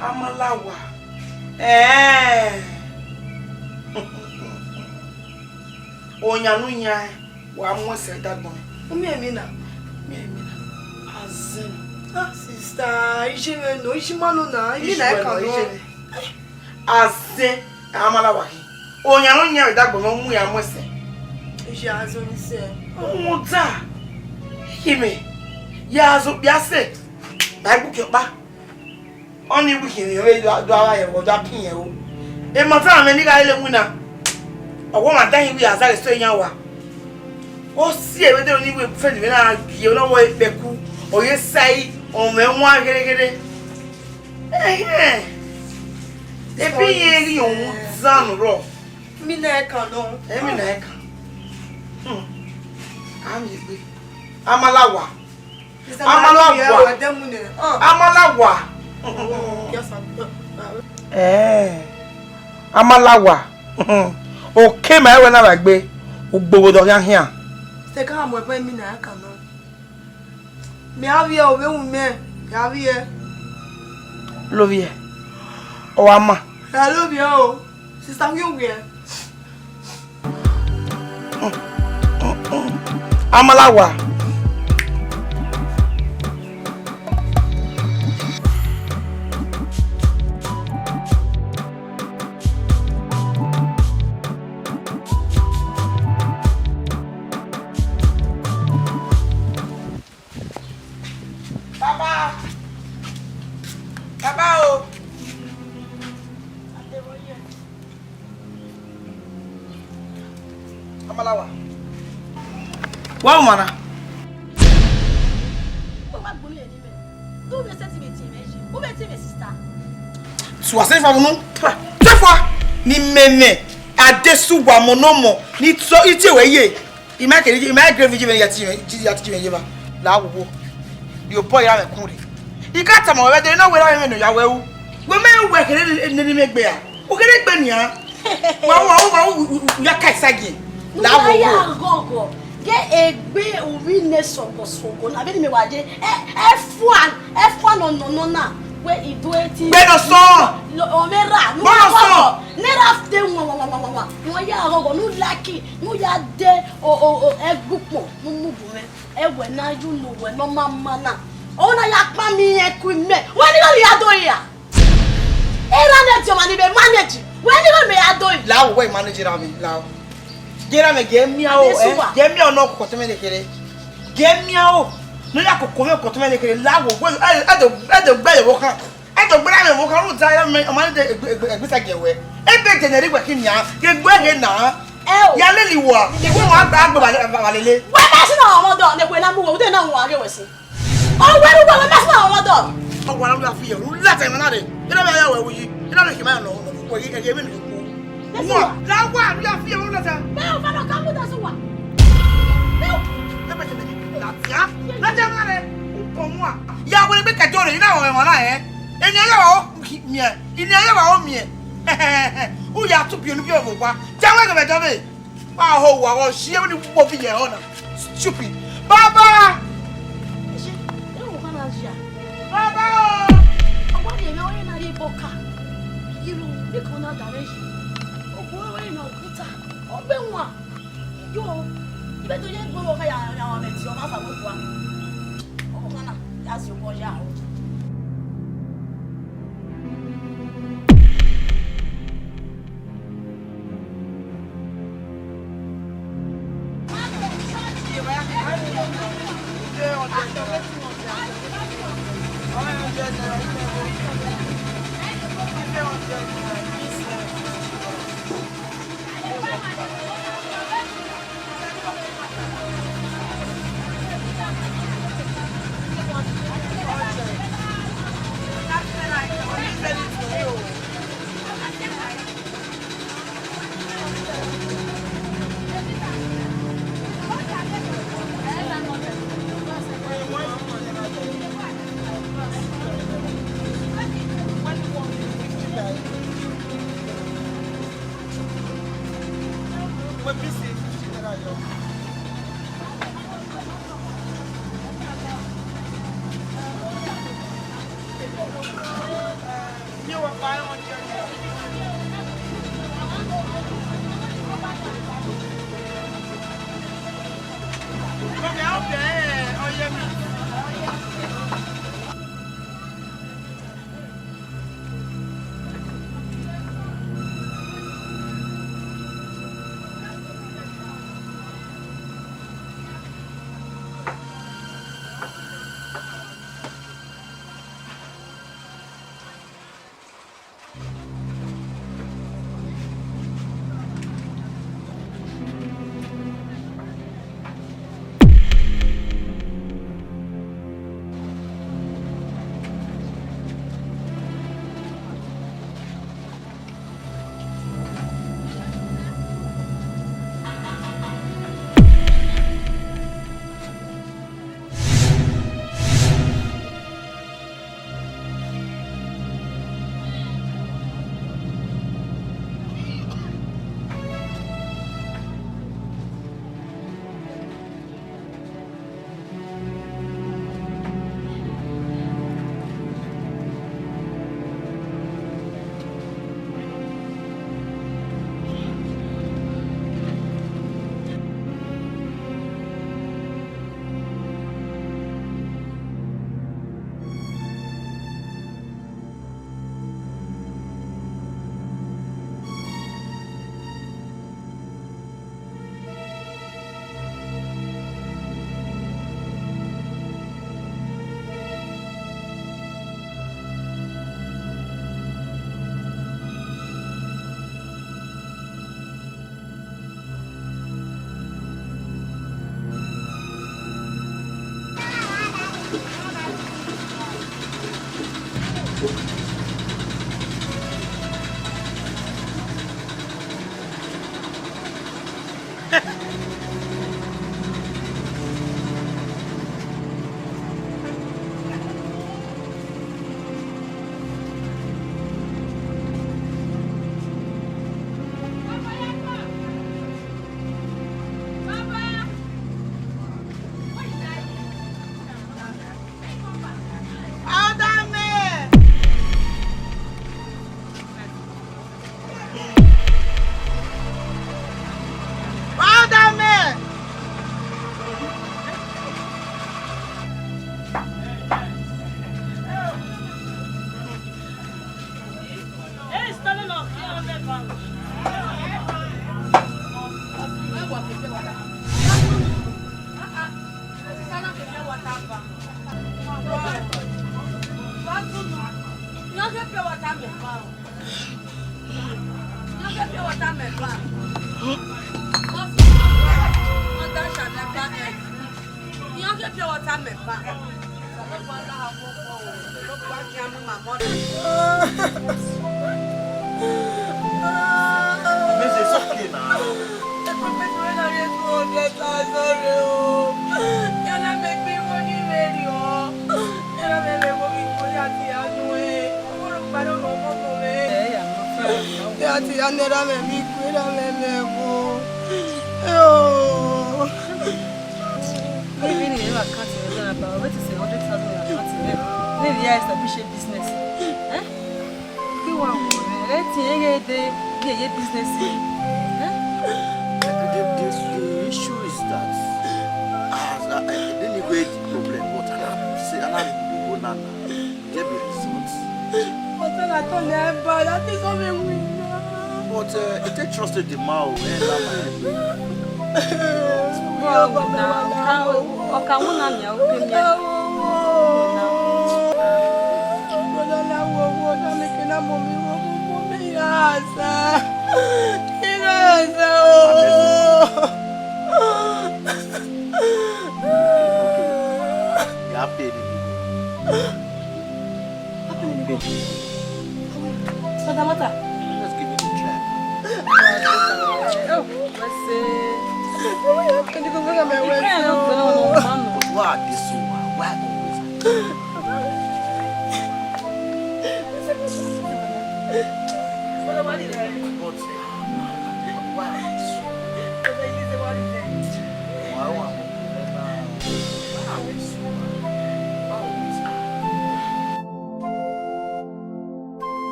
Amalawa. Onyanunya wa mwese dagbon. Umi Emina. Azenor. Ah, sister, Ishime no, Ishimano na, Emina e kan no. Azen Amalawa. Onyanunya dagbon mo mu ya mwese. Ishi azo ni se. Muta. Hime. Ya azo biase. Bible ke pa. Oni wikin yo do ara ye wo da pin ye o. E mo ta me ni ga ile mu na. Owo ma dan wi azare so yan wa. O si e we de oni we friend me na bi olowo ipeku. Oye sai o me won agere. E bi ye ri ohun zanu ro. Emina e kan no. Emina e kan. Ami gbe. Amalawa. Amalawa. Amalawa. Amalawa. Okay, my when I be ugbowo do yan here. Se ka mo pe Emina e kan no. Me avie o be un me. Avie. Love you. O ama. I love you. Sister you we. Amalawa. Baba Baba o. Amalawa. Wa mana? Do me set me team, who be team sister? So ase fa bunu. Tefa ni meme adesu wa monomo ni so iti weye. Ima grave ji me ya ti me yeba. La wo. Di opo ya me kun re. Ika ta mo we de na we ra me no ya wewu. We me we kere ni megbe ya. O kere gbe ni ya. Wa ya kai sagi. La wo. Ya gogo. Get a gbe ori ne sogo na be ni me waje. F1 no na. Where he do it. Better song. Omera. Better song. Never after one. No ya gogo no lucky. No ya de o egbupo. No move me. E we na you know we no mama na. Ona ya pa mi equipment. When you ya do ya. Era na your money be manage. When you me ya do. La wo manage ra mi la. Gera me gemia o gemia no ko to me de kere. Gemia o no ya ko me ko to me de kere la wo ado gbe wo kan. Ado gbe na me wo kan ru ta ya me o ma de egbisa gewe. E be generi gbe kinya ke gbe he na. Ya le liwa. Iwo wa gba ba lele. We ma si na omo do ne pe na mu wo de na won age we si. O we ru we ma si na omo do. O wa na fi yo. La ta me na de. Ina me ya we wu yi. Ina me ki ma no. Ko yi ke me ni ku. La wa ya fi yo la ta. Me o fa no ka mu da so wa. La jamare pomwa ya wo be ka jore ina wo na eni ya wo mie eni ya wo mie u ya tu bi onu bi o kwa jawe ga be dobe wa ho wa wo sie wo ni bo bi ye ho na stupid baba baba o wa de me o na ri boka yiru bi ko na direction o bo we na okuta o be nwa yo ibe to ye gbo ka ya wa me ti o ma fa gbo wa o kana ya si o ko ya o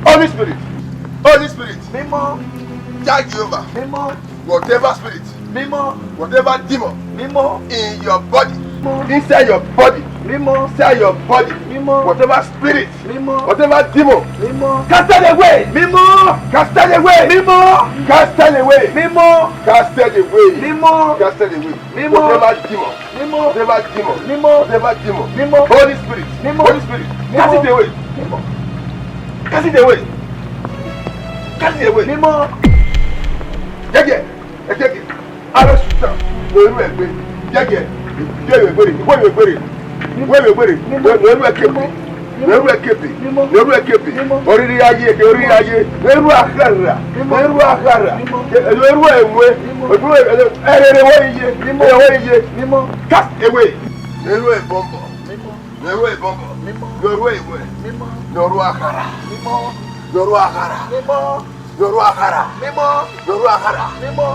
Holy Spirit, Holy Spirit, charge over. Whatever spirit, whatever demon, in your body, inside your body, inside your body, whatever spirit, whatever demon, cast it away, cast it away, cast it away, cast it away, cast it away, whatever demon, whatever demon, Holy Spirit, cast it away, cast it away, cast it away, jẹ́jẹ́ ẹ̀jẹ̀jẹ̀ arẹ́sùtà lórí ẹ̀gbẹ́ jẹ́jẹ́ ìjọ ìwégbèrè lórí ẹ̀kẹ́pẹ́ oríire ayé lórí àkàrà lórí ẹ̀wé ẹ̀rẹ̀rẹ̀ wọ́n iye cast away lórí ẹ̀bọ̀nbọ̀ lórí ẹ̀wé lórí àkàrà. Lọ́rọ̀ àkàrà.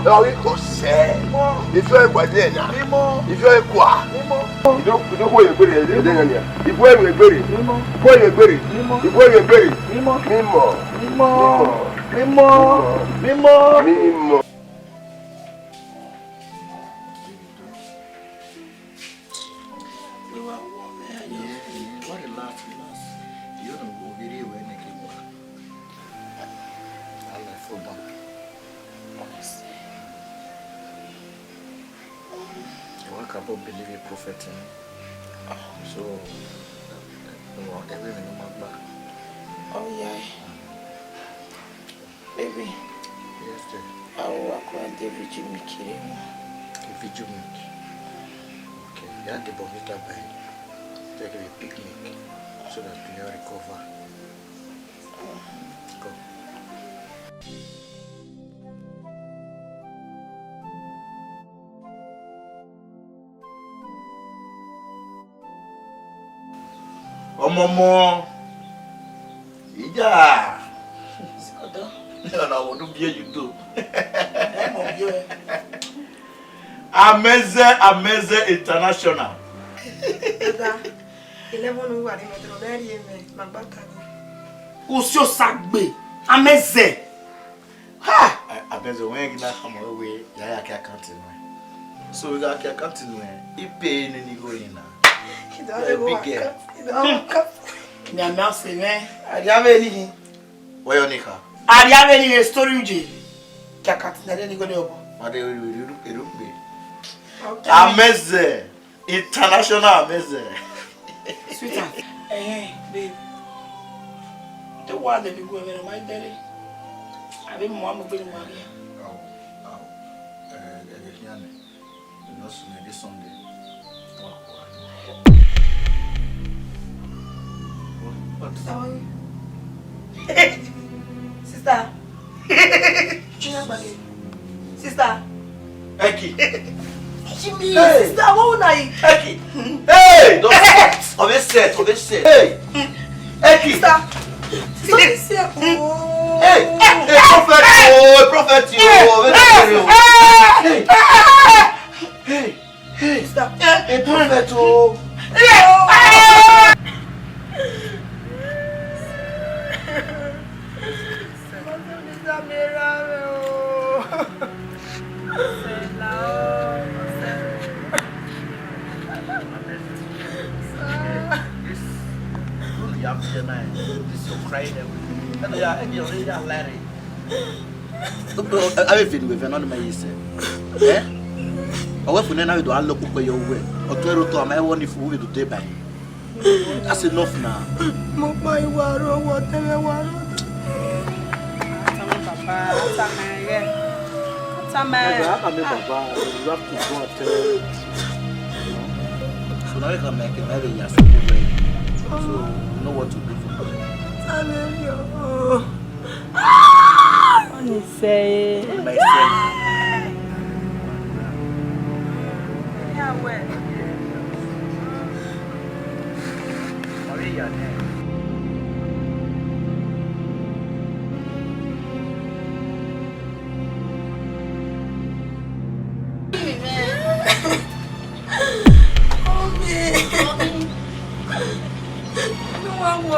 Lọ́rọ̀ ìkọ̀sẹ́. Ìfẹ́ ìpàdé ẹ̀nà. Ìfẹ́ ìkọ̀. Ìdókòwò ìgbèrè ẹ̀dẹ́yẹn ni. Ìbú ẹ̀rù ìgbèrè. Ìbú ẹ̀rù ìgbèrè. Mímọ́. about believe a prophet. So, every minute my back. Oh yeah. Baby. Yes, dear. I will walk on the vigil making. Vigil make. Okay, you had the bonita by take a picnic so that you recover. Go. Oh, Momo! Yeah! No, what do you do? Amazing International. 11 Uwadiae metro very magbata. Usio sagbe. Amazing. Ha! Amazing when you come away, ya ka accounting. So we got accounting when he pay any go in now. Big girl. Me am now say me. I have anything. Where you nika? I have any story uje. Kakati na deni go dey obo. What do you do? Amazing International amazing. Sweetheart. Babe. The one that we go over my daddy. I be mama be Maria. No sooner this Sunday. What? Sister. Sister. Eki. Jimmy. Sister, what are you? Eki. Hey, don't set. Hey. Eki. Sister. Hey, prophet. Hey, Sister. Hey, prophet. This is crying everything. And they are Larry. I've been with another man. Eh? I want to know to unlock up your way. Or to my one if we do day by. That's enough now. My waro, whatever waro. So now you can make it very young. So you know what to do for me. Say, My friend. yeah, well. Maria,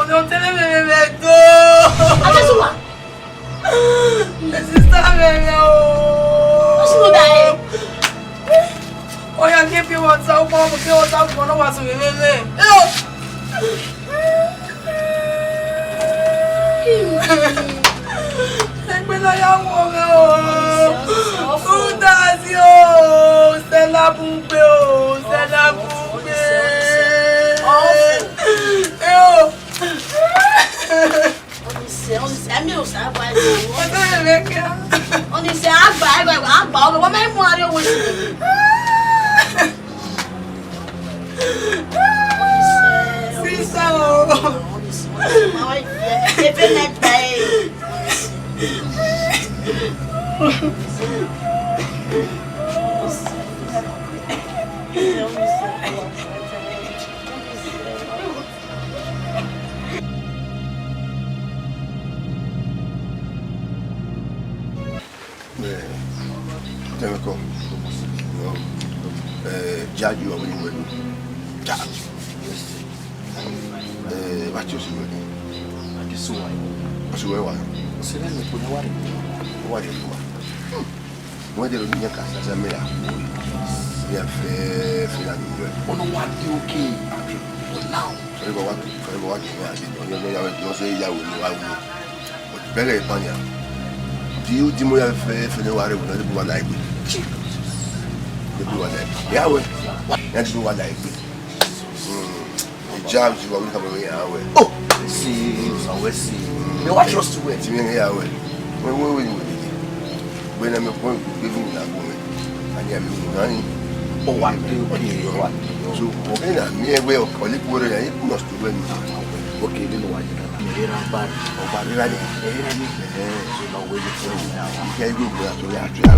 Don't tell me, go. Sister, oh, yeah, keep you what's up, mom, kill what's up, one of us. Who does you? Stella Bumpe, Stella Bumpe. On Judge you when you were judge. What you see? I just saw one. What's your way? So then we put one. What do you do? What do you do? As a mayor, yeah, fair. Oh no, what do okay? Now. Forever what you are. You say you will. But better Panya. Do you have faith in the water when everyone like me? Yeah, well. That's the one like it. The jobs you are coming here. Oh, see, so see. You watch us to it. When I'm giving that woman, and you have money. Oh, what do what? So, me way of colleague water, it must be when Okay, you know what? You're bad. Oh, but you're ready. So now wait for you now. You can't go.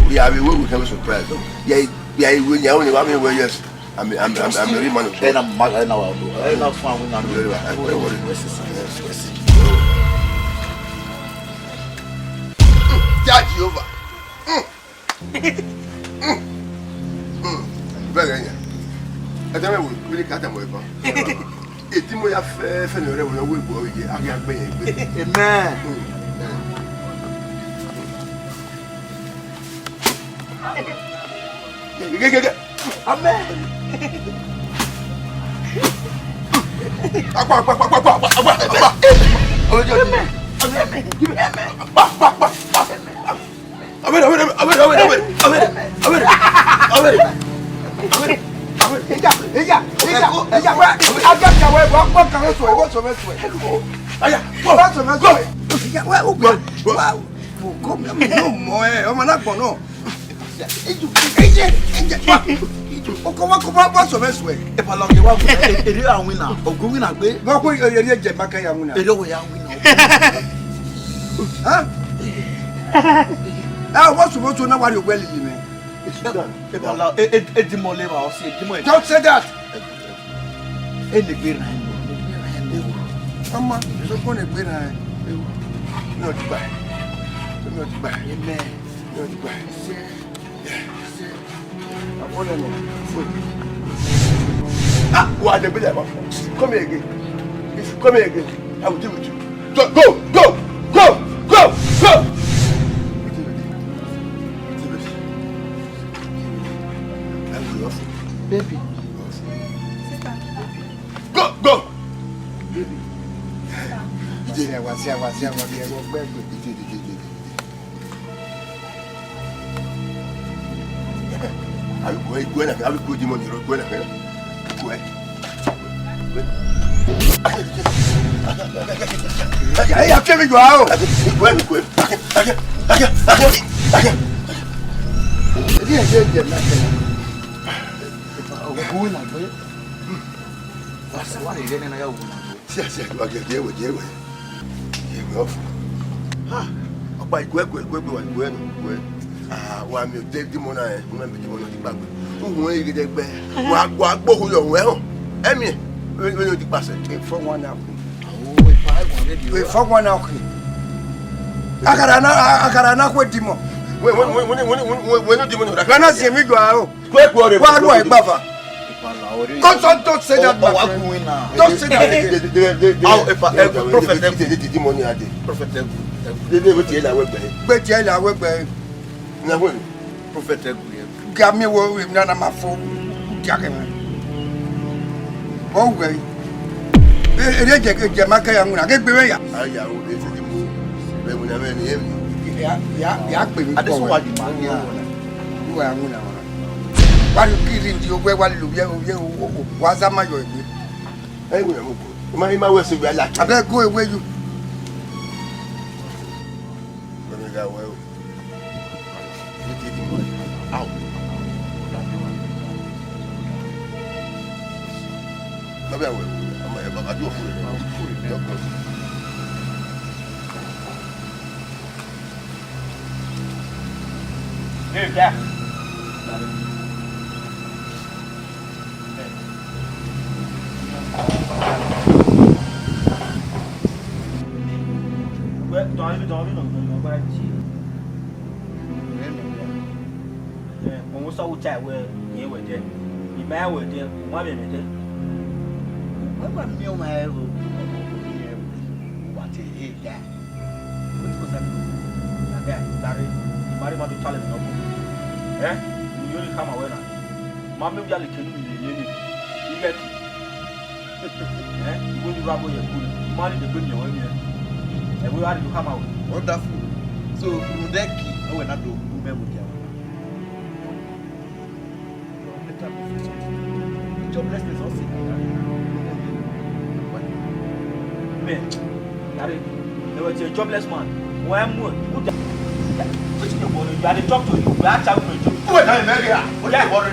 We have a way we have a surprise. Yeah, when you only want me where yes. I'm very man. Then I'm mad now. I'm not fun when I'm very well. Judge over. Very good. I don't know really cut them over. It's more of a family when we go again. I can't pay it. Amen. Amen. Don't say that. Mama, you're going to be right. Not bad. Not bad. Not bad. I want to know. What the bill? Come here again. If you come here again, I will deal with you. Go! Baby. Go! Baby. I will go and I will put him on the road. Go ahead. I have to go out. Don't say that, my friend. Don't say that again. Why you killing you? Where was my your my was a like I better go away you. Out. Maybe I will. I do Here, Dad. Wonderful. So, Mudeki, we're not doing. joblessness also. Man, there was a jobless man. Why more? What the? What's the bother? You had to talk to him. We had to talk to him. Wait, I'm very here. What's the bother?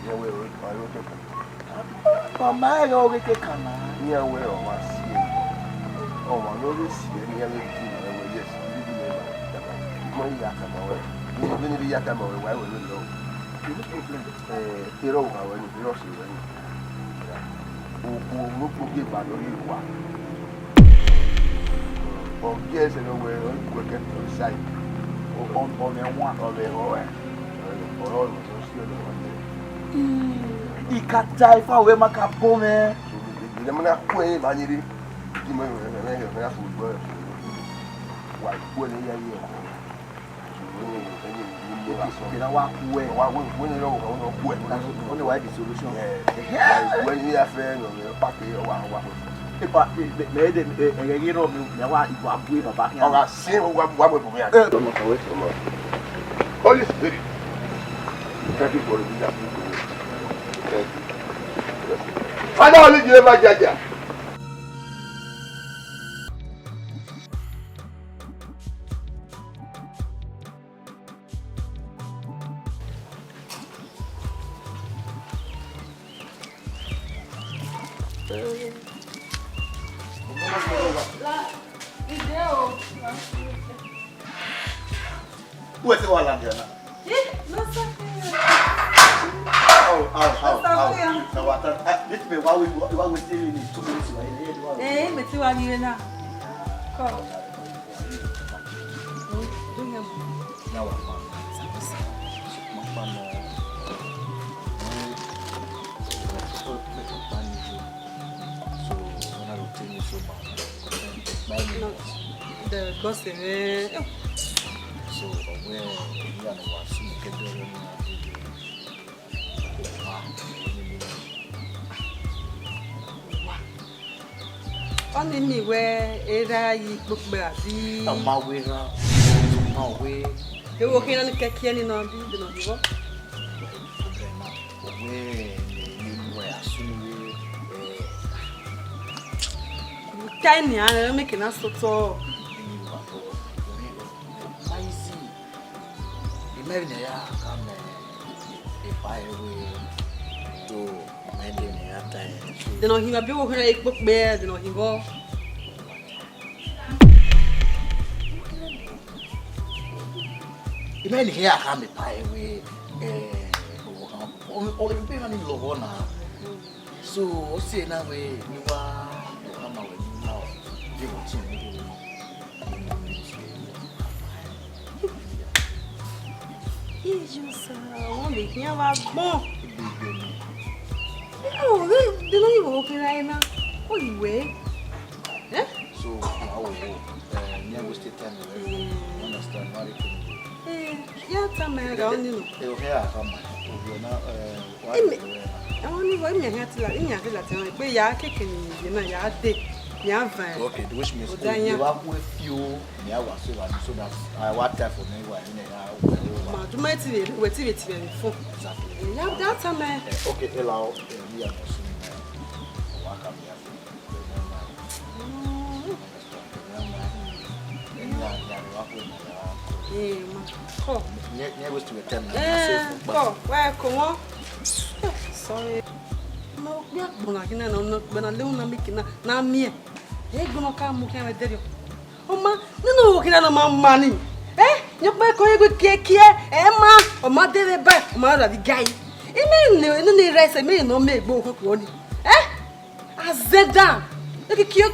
Yeah, we are Mama, I go get a can. yeah, we are on us. Oh, I know this. Yes, money yakama. Even the yakama, why would you know? Hero, when you lost you. Who give back on you? Oh, yes, and away on quick at the side. On their one or their own. Or almost still the one day. He can't die for where my capo, man. The man are quaint, man. You did. You may have football. Why, when a year. You know what? When you know only why the solution. When you have friends on your party or what. If I made a hero, I want you to be back. I see what would be. Holy Spirit. Thank you for the video. Thank you. I don't need you ever, Jaja. Where's the one How? This me why we still in 2 minutes. But you are here now. Come. Now, The boss is so where you are only me where era you book baby. my way. You working on the cake and no be no you. Tiny, I'm making us so. Maybe they are come if I will do mending at time. Then he will be working a book bed, then he go. Even here come the pie away. Only payment in Logona. So, see now way you are come away now. You will see. He's just only here was more. Oh, they don't even working right now. Oh, you way? Eh? So, I will never stay time away. Understand what it Eh, yeah, time I don't know. will hear come. I only want me here to like in your village, but ya kicking you know, ya day. Okay, the wish me you work with you. Yeah, so that I want that for me. Ma, do my TV, wait till it's very full. Exactly. Yeah, that time. Okay, allow me and work up here. Call. Never to attend. Where come on? Sorry. No, we are going to no, but I don't make it now. Me, they're going to come looking at the oh, ma, no, looking at my money. Eh? You're back on a good cake here, Emma, or my daily back, mother, the guy. It may no rest, I may no make both of money. Eh? Azenor. Look at you.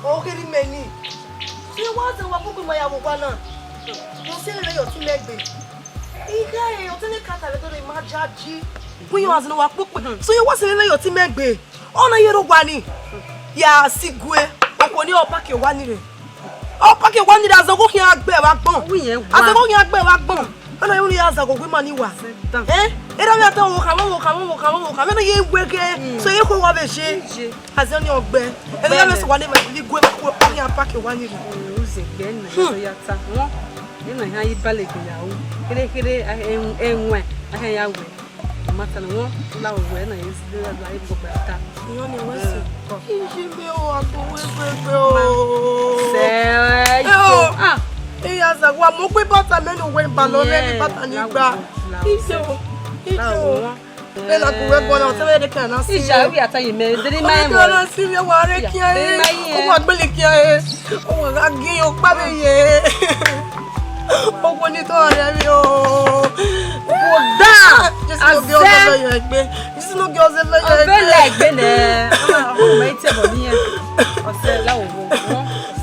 Okay, many. You want to walk with my Awana? You see, you're too late. You're telling Catalan to imagine when you was no walk with him. So you was in your team make be. Oh, no, you don't want it. Yeah, see, go. When you pack your one year. Oh, pack your 1 year as a walking out bear backbone. As a walking out bear backbone. And I only ask a good money. Eh? It don't come on, you work. So you go have a shame. As on your bed. And then I want to go and pack your 1 year. Again, you know how you ballet. I Mata no la when I used to live go back. You only whistle. Ijibe o ato wepe o. Say ah. Iya za wa mo pe bata menu we balon le bata ni gba. Ijo. Ela ku we bona o te de kan na si. Ija wi ata yi me diri mai mo. O si we wa re ki e. O wa gbele ki e. O wa ga gi o pa be ye. O ko ni to re mi o. Da! Just no girls ever you egbe. Just no girls ever you egbe. I feel like bene. Oh, my table here. O se la wo wo. O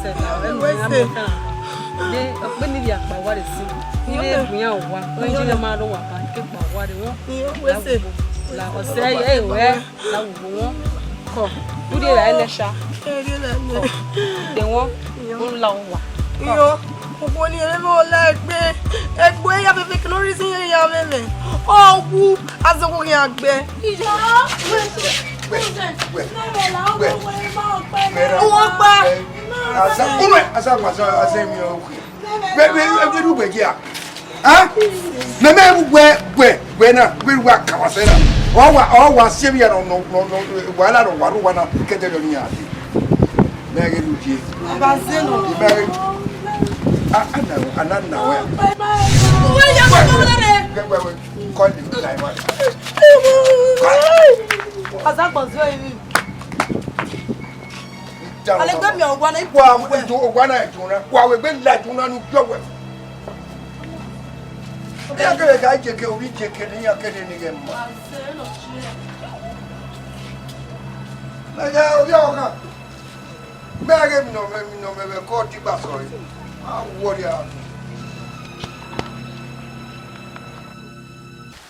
se la wo mo na mo kan. De pe ni ya pa wa re si. Ile buyan o wa. O ji na ma ro wa pa ke pa wa re won. We se. La o se ye we la wo won. Ko. Du de ra ele sha. Eri la ni. De won. O la wa. Yo. Owo ni ere mo la egbe ya bebe kino reason ya bebe owu azowo ya agbe ijo owo pa asa mi o be du gbe a na me gbe na gbe wa kawase na o wa se mi ya no wa la ro wa na kete lo ni ati na ge lu ji Azenor Anna, where? Call him like what?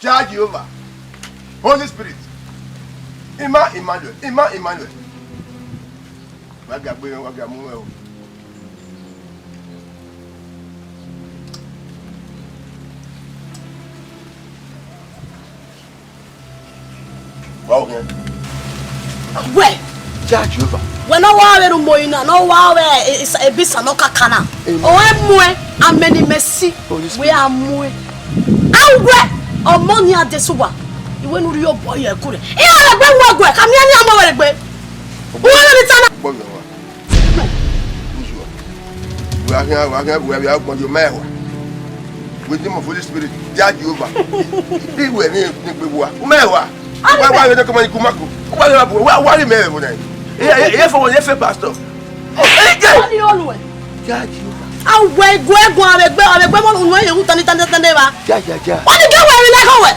Charge over. Holy Spirit. Emmanuel. Where? Charge over. When no wa no moina, no wa is a bisa no kakana. O emwe ameni mercy. We are mwe. Awe o money adesuwa. Iwe nu ri obo ye kure. E ala gbe wo gbe kam ya ni amo were gbe. Wo ni tana. We are going to mewa. With the Holy Spirit, charge over. Be we ni gbewa. Mewa. Why you come kumako? Why you mewa? Yeah, for one, pastor. Only always. Charge you. Awe gwe abegbe mo nu ye hutan tande ba. Ja. Oni ge we like ho we.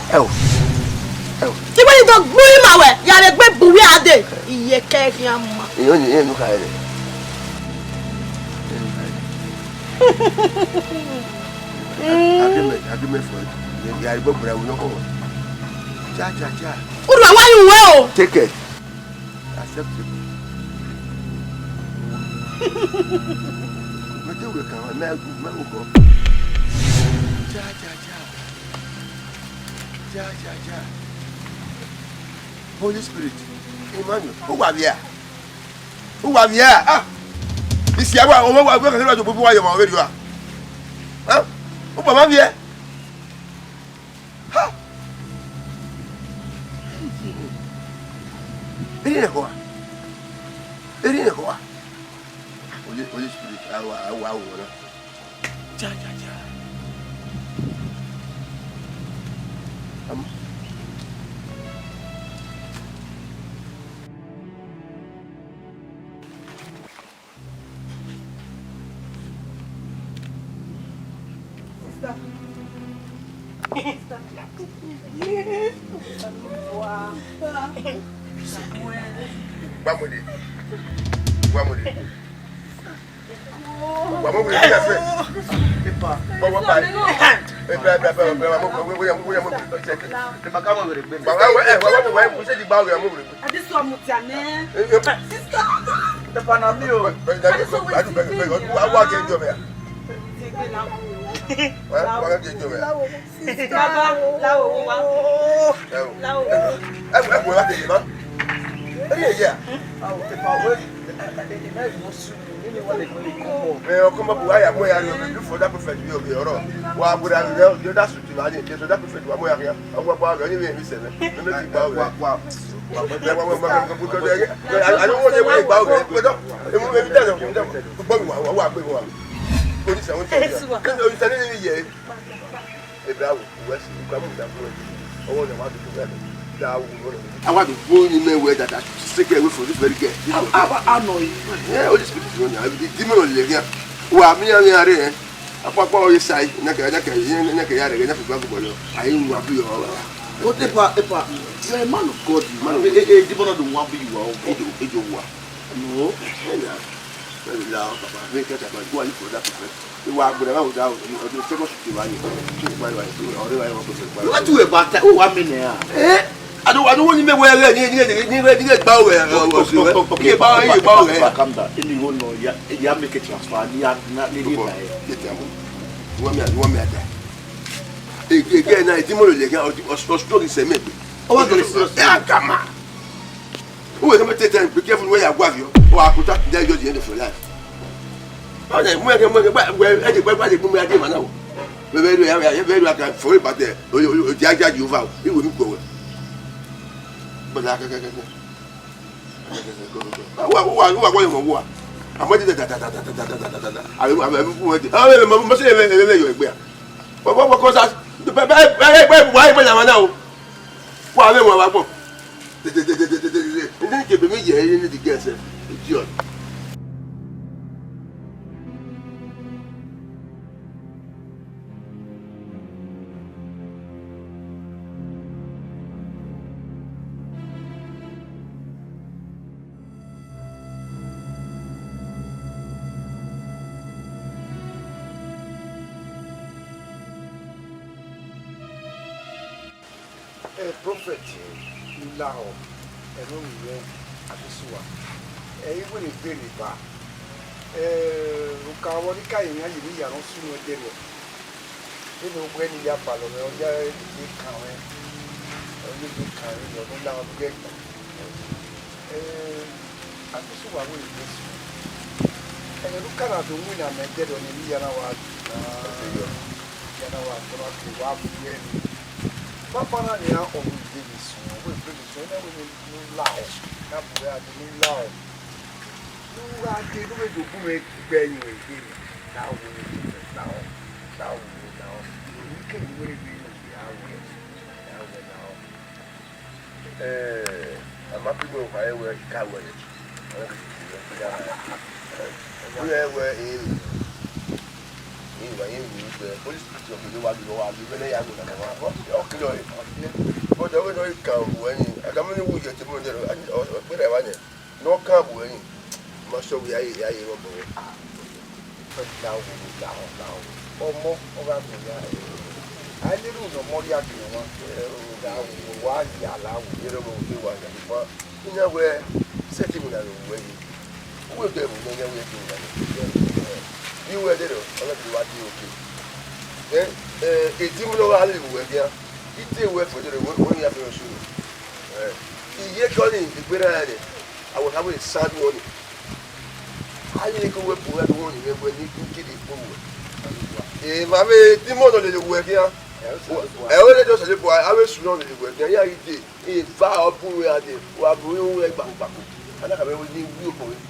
Ti we do gburi ma we, ya le gbe buwi ade. Iye ke kian ma. Eyo nu ka ele. Agreement for it. Ya igbo bra we no ko. Ja. Uru awan yu we o. Take it. Accept it. We can now go. Ja. Holy Spirit. Emmanuel. Who are here? Ah. This year, we are going to do why you are where you are. Huh? Who are here? Ha. Erine Holy Spirit, I Ja. Come up, why am I for that perfect view of your own? Why would I do that to you? I didn't that perfect one way here. I want to anyway, Miss Seven. I don't want to wait about it, but it won't be done. Police, I want to tell you. I want to go in the way that I take away from this very girl. I know it. Yeah, all this people know. The demon on the area. Who are me and me? I pop all your side. I what if you're a man of God? Man of a demon of the one you are. No, very loud. Make it about going for that. You are good about that. You take us to money. What do about that? Oh, 1 minute. I don't want to make well any power. Okay, power. Come down. Anyone know you make a transfer. You are not needing again, I think or strong is a maybe. Oh, come on. Who will take time? Be careful where you are you, or I put up there at the end of your life. Oh, then where the woman I did now. Very like for it, but there, you vow, you wouldn't go. But I can't go. What going on? I'm waiting that I must say, what was that? Why when I'm now? Why then what happened? Then give me here to guess it. Idiot. Prophet Lao and only at the sewer. Even if very bad. Ukawanika in Yali are not soon with them. You know, when you are following, you are carrying, only big carrying, you don't know get them. At the sewer will be this. And you look at the winner and dead on the Yanawa. Yanawa, Papa, now on the Davis, we bring it to new life. Now we are the new life. You are taking away the boom, bearing with now we now. We can really be now. I'm happy to go where you can't wait. Where in. The police of the world, you are really young. Okay, but I will come when I come in with you whatever. No come when must we are now. Or more over I didn't know more yet. Why you allow you know where setting that way. Who will them you were there, I'll let you what you okay. Then, a demon of Ali were there. It were for the one you have to shoot. He calling the better I will have a sad warning. I didn't go up with one when you kill it forward. If I made demon of the work here, I already just a little boy, I was strong in the work. Yeah, he did. He far up who are there, who are going back. And I have a new view for it.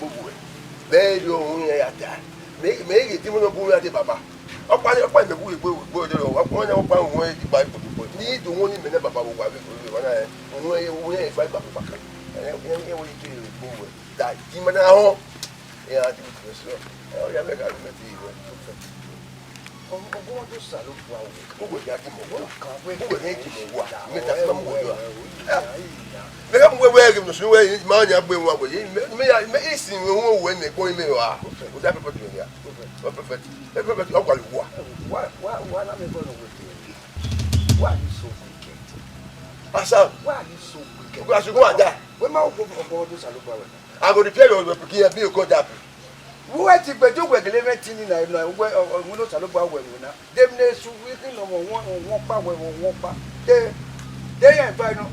There you are that. Make it even a boy at the Baba. Up by the wood, go there, up one way to buy for people. Need to warn him in the Baba when I fight Baba. And we kill the boy. That demon at home. Yeah, I think so. I have a good I'm going to salute who will get him a work. Who will hate him a work. They have where him to show his money up with what he may see when they call me. Would that be here? Perfect. Why am I going to with you? Why are you so wicked? Asa, why are you so wicked? Because you go and die. When my God is a look away. I go to play on the beginning, be a good happy. Who I think but you were delivering in I where or we not about when we now. Them days who we think of one power, one power. They are final.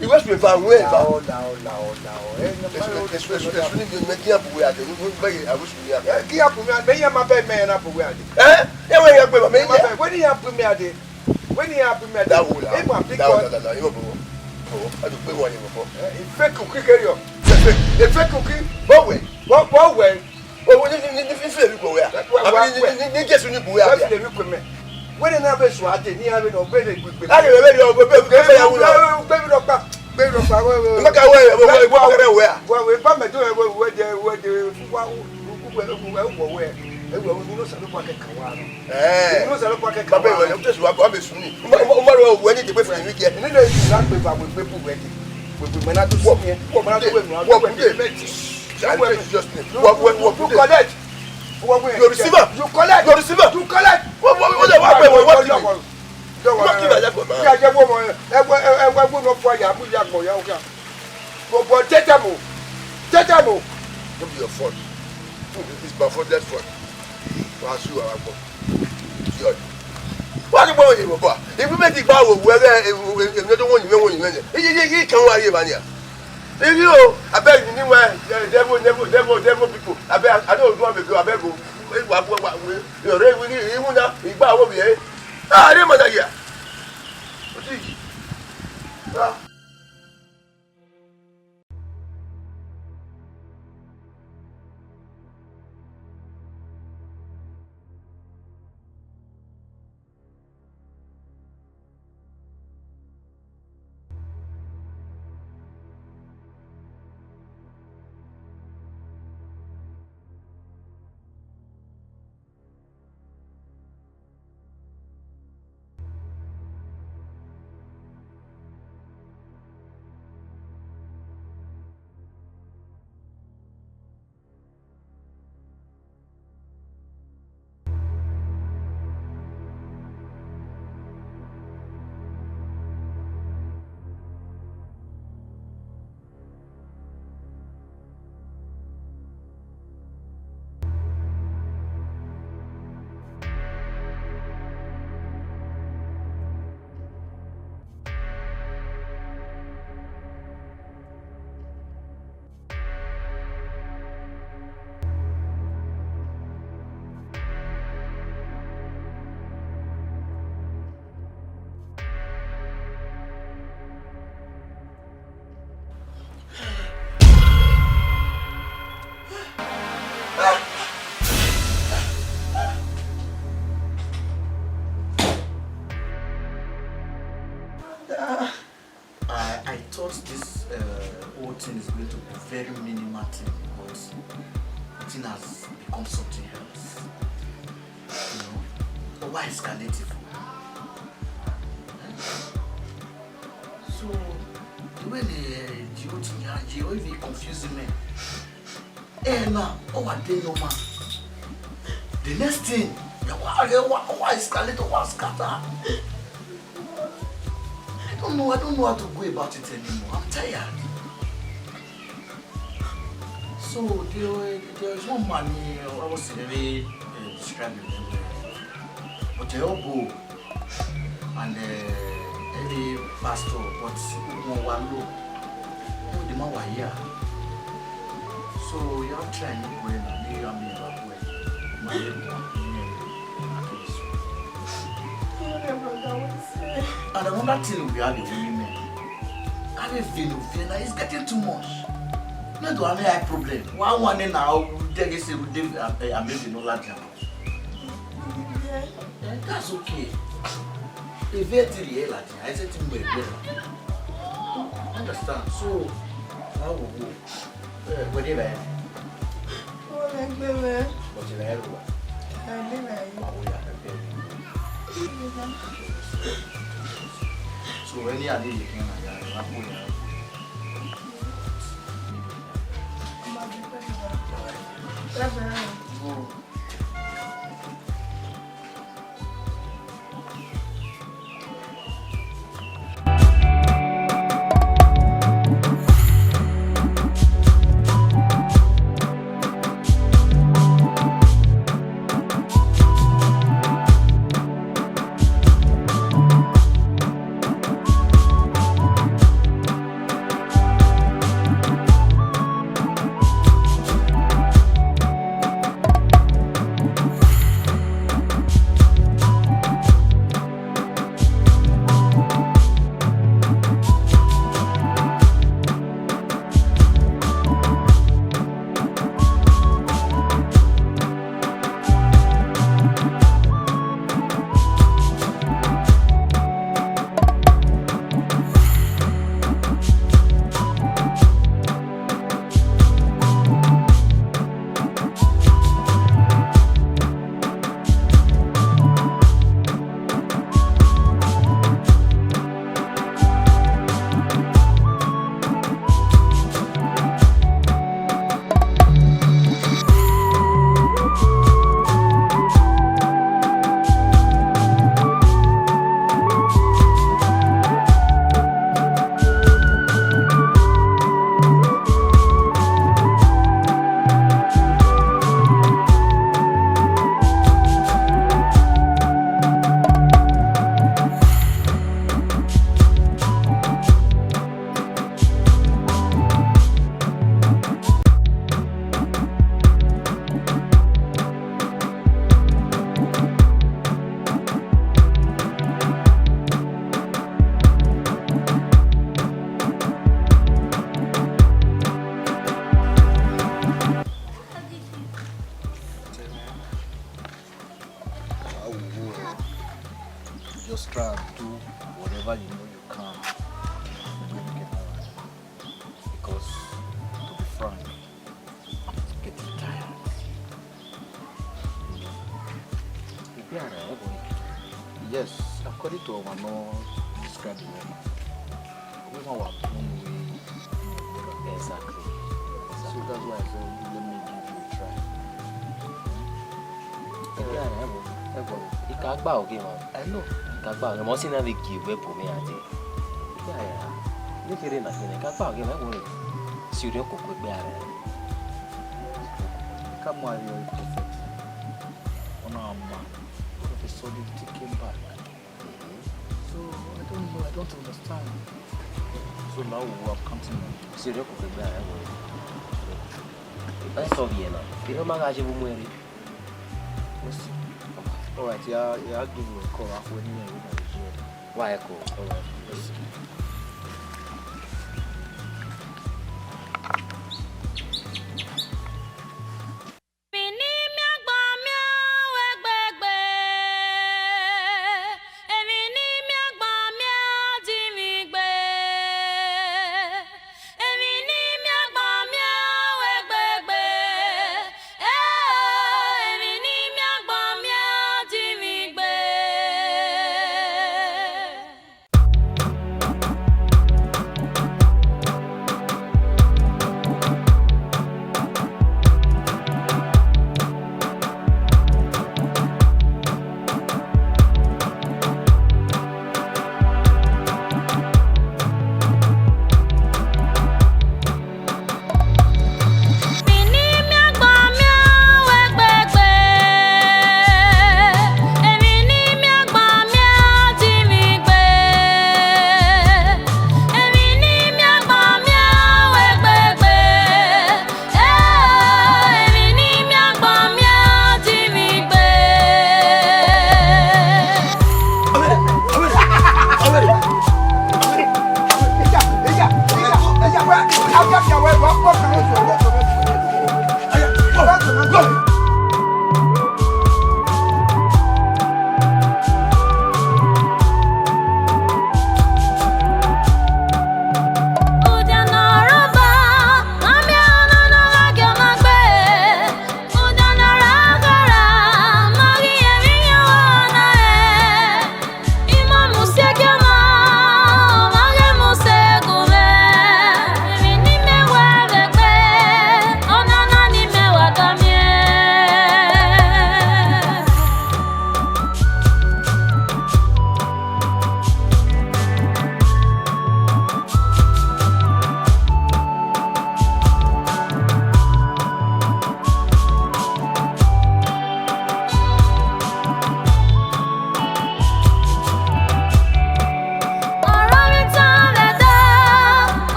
You must be found where? Now. Especially making up where they will be. I wish we are. Give up me, may my bed man up where. Eh? Yeah, when you have me, When you have me at it, when you have me at that that, will I don't pay one before. fake cookie carry on. A fake cookie, what way? What way? Oh, when you feel you go where? I mean, just when you go That's where. the requirement. When an average swat, you have no better. I can already over baby doctor. Baby, Look away, where? well, we found my door where Eh, Papa, just what I'm assuming. When you wait for the weekend, and then you not with our people waiting. We not to walk here. What collect? Your receiver, You collect. your receiver, You collect. what Don't worry. Yeah, yeah, woman. I will not fire. I will not go. Yeah, but Tetamo. Don't be your fault. It's my fault, that's fault. Pass you our fault. What about you, Papa? If you make it power, whether another one you win, he can't worry about you. If you, I beg you, devil people. I don't want to go. I beg you. You're ready with you. You want to buy over here. I didn't want to hear. What is it? I thought this whole thing is going to be very minimal thing because the thing has become something else. You know? But why escalate it? So the way the whole thing is very confusing me. Now, what they know, man? The next thing, why escalate or what scatter? I don't know how to go about it anymore. I'm tired. So there is one man I was very struggling but the elbow and every pastor, but one low. The man was here. So you have to try and go in and you and me about and another thing we have with women, having feeling it's getting too much. Not to have a problem. One now, they get I'm making no large. That's okay. If it's real, I said to me, understand? So, how will go? Whatever. So any idea you can Yes, according to our normal described the woman. Women were born way. Exactly. So that's why I said let me give you a try. Ikagba oge ma. I know. Ikagba oge mo si na be give we po me ati. Ya. Ni kere na kene ikagba oge ma wo le. Si ori ko pe ara. Come on, you're perfect. On our man. All of a sudden it came back. So I don't know, I don't understand. So now we are counting on. Si ori ko pe ara wo. Ba so bien na. Pero magaje bu muere. Let's see. Alright, yeah, I'll give you a call after when you're in Nigeria. Why ko? Alright, let's see. Begbe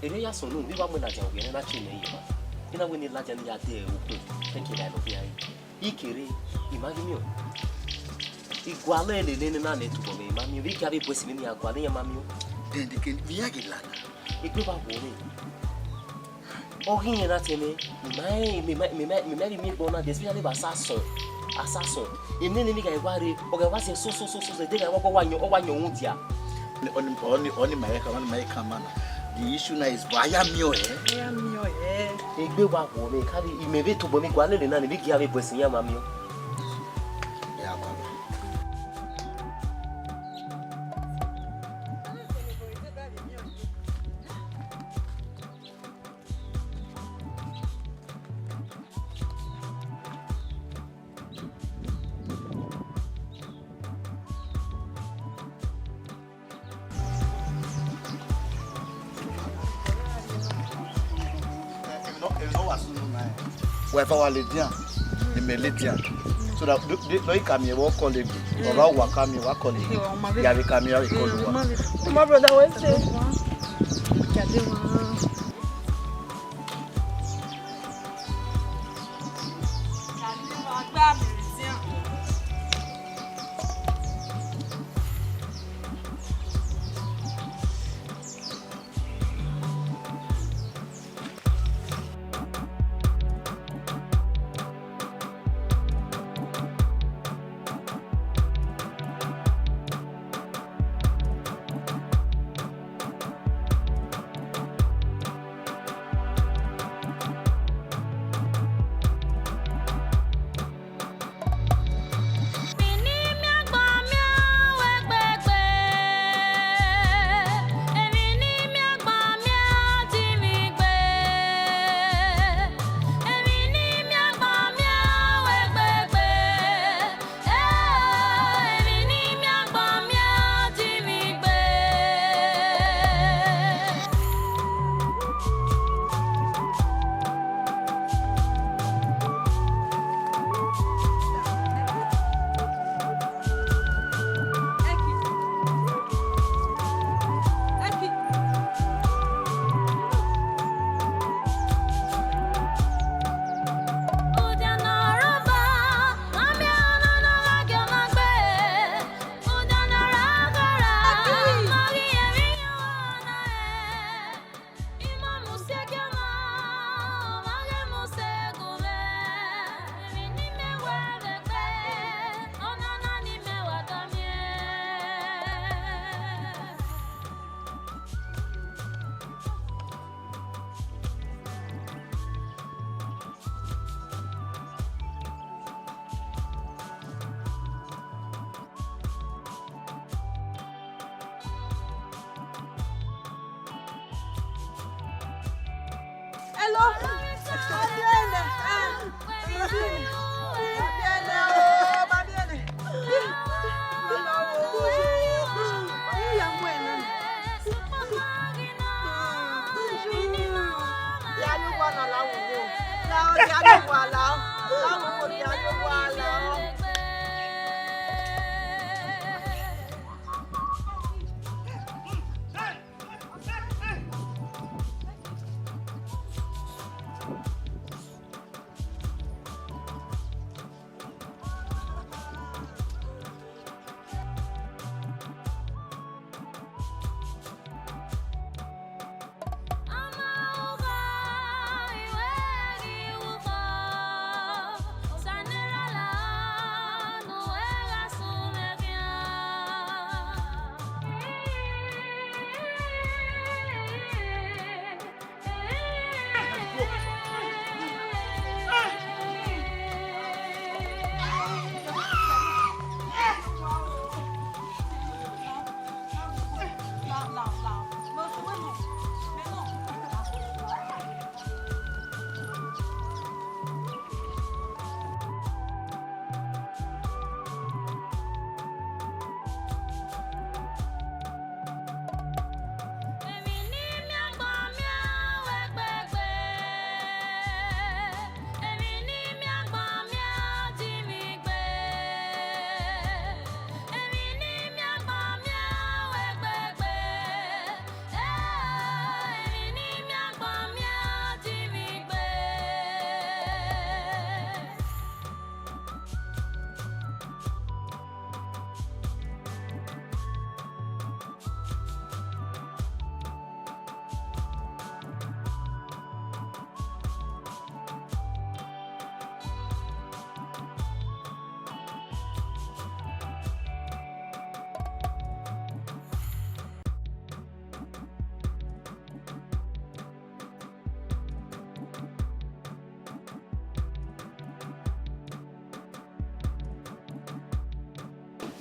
Ere ya sonu bi wa mo na jawo na chi na yi ba. Ina we ni la jan ya de o pe. Thank you no bi ai. Ikere imagine yo. Iguale le na le tu bo me mami vi ka bi posi mi aguale ya mami o. Den de ken mi agila. Igbe ba bo ni. Orin yen na teme. Mi gbo na especially ba sason. Assassin. Emi ni ga iware o ga wa se so de ga wo wa nyo hu dia. Oni maika man. The issue now is via mio Yeah, mio eh. Igbe wa wo me kari imebe to bo mi gwa le na ni bi ki ave posi ya mami o. Yeah, baba. Wherever I live, in Melidian, so that no come here, walk on the or walk come here, walk on the Yavi come here, My brother was saying,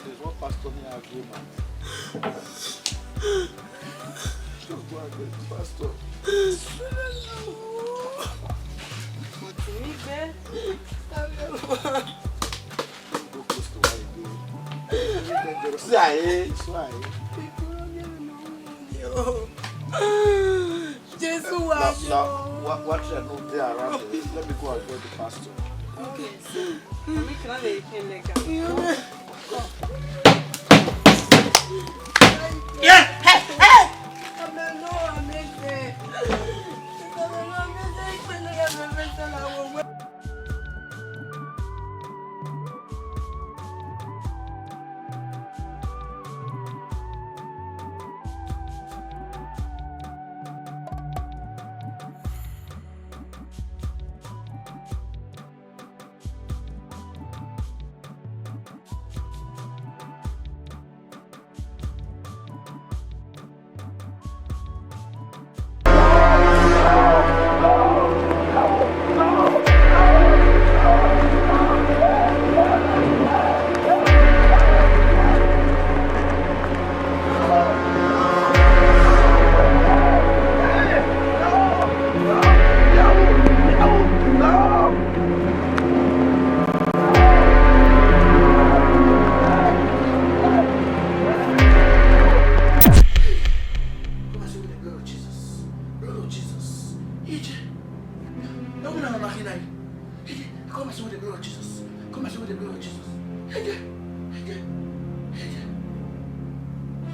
there's one pastor near our game, man. Just go and get the pastor. Don't go close to where you go. Jesus, now, what should I know there around there? Let me go and get the pastor. Okay, so we can have a Yeah, hey, hey!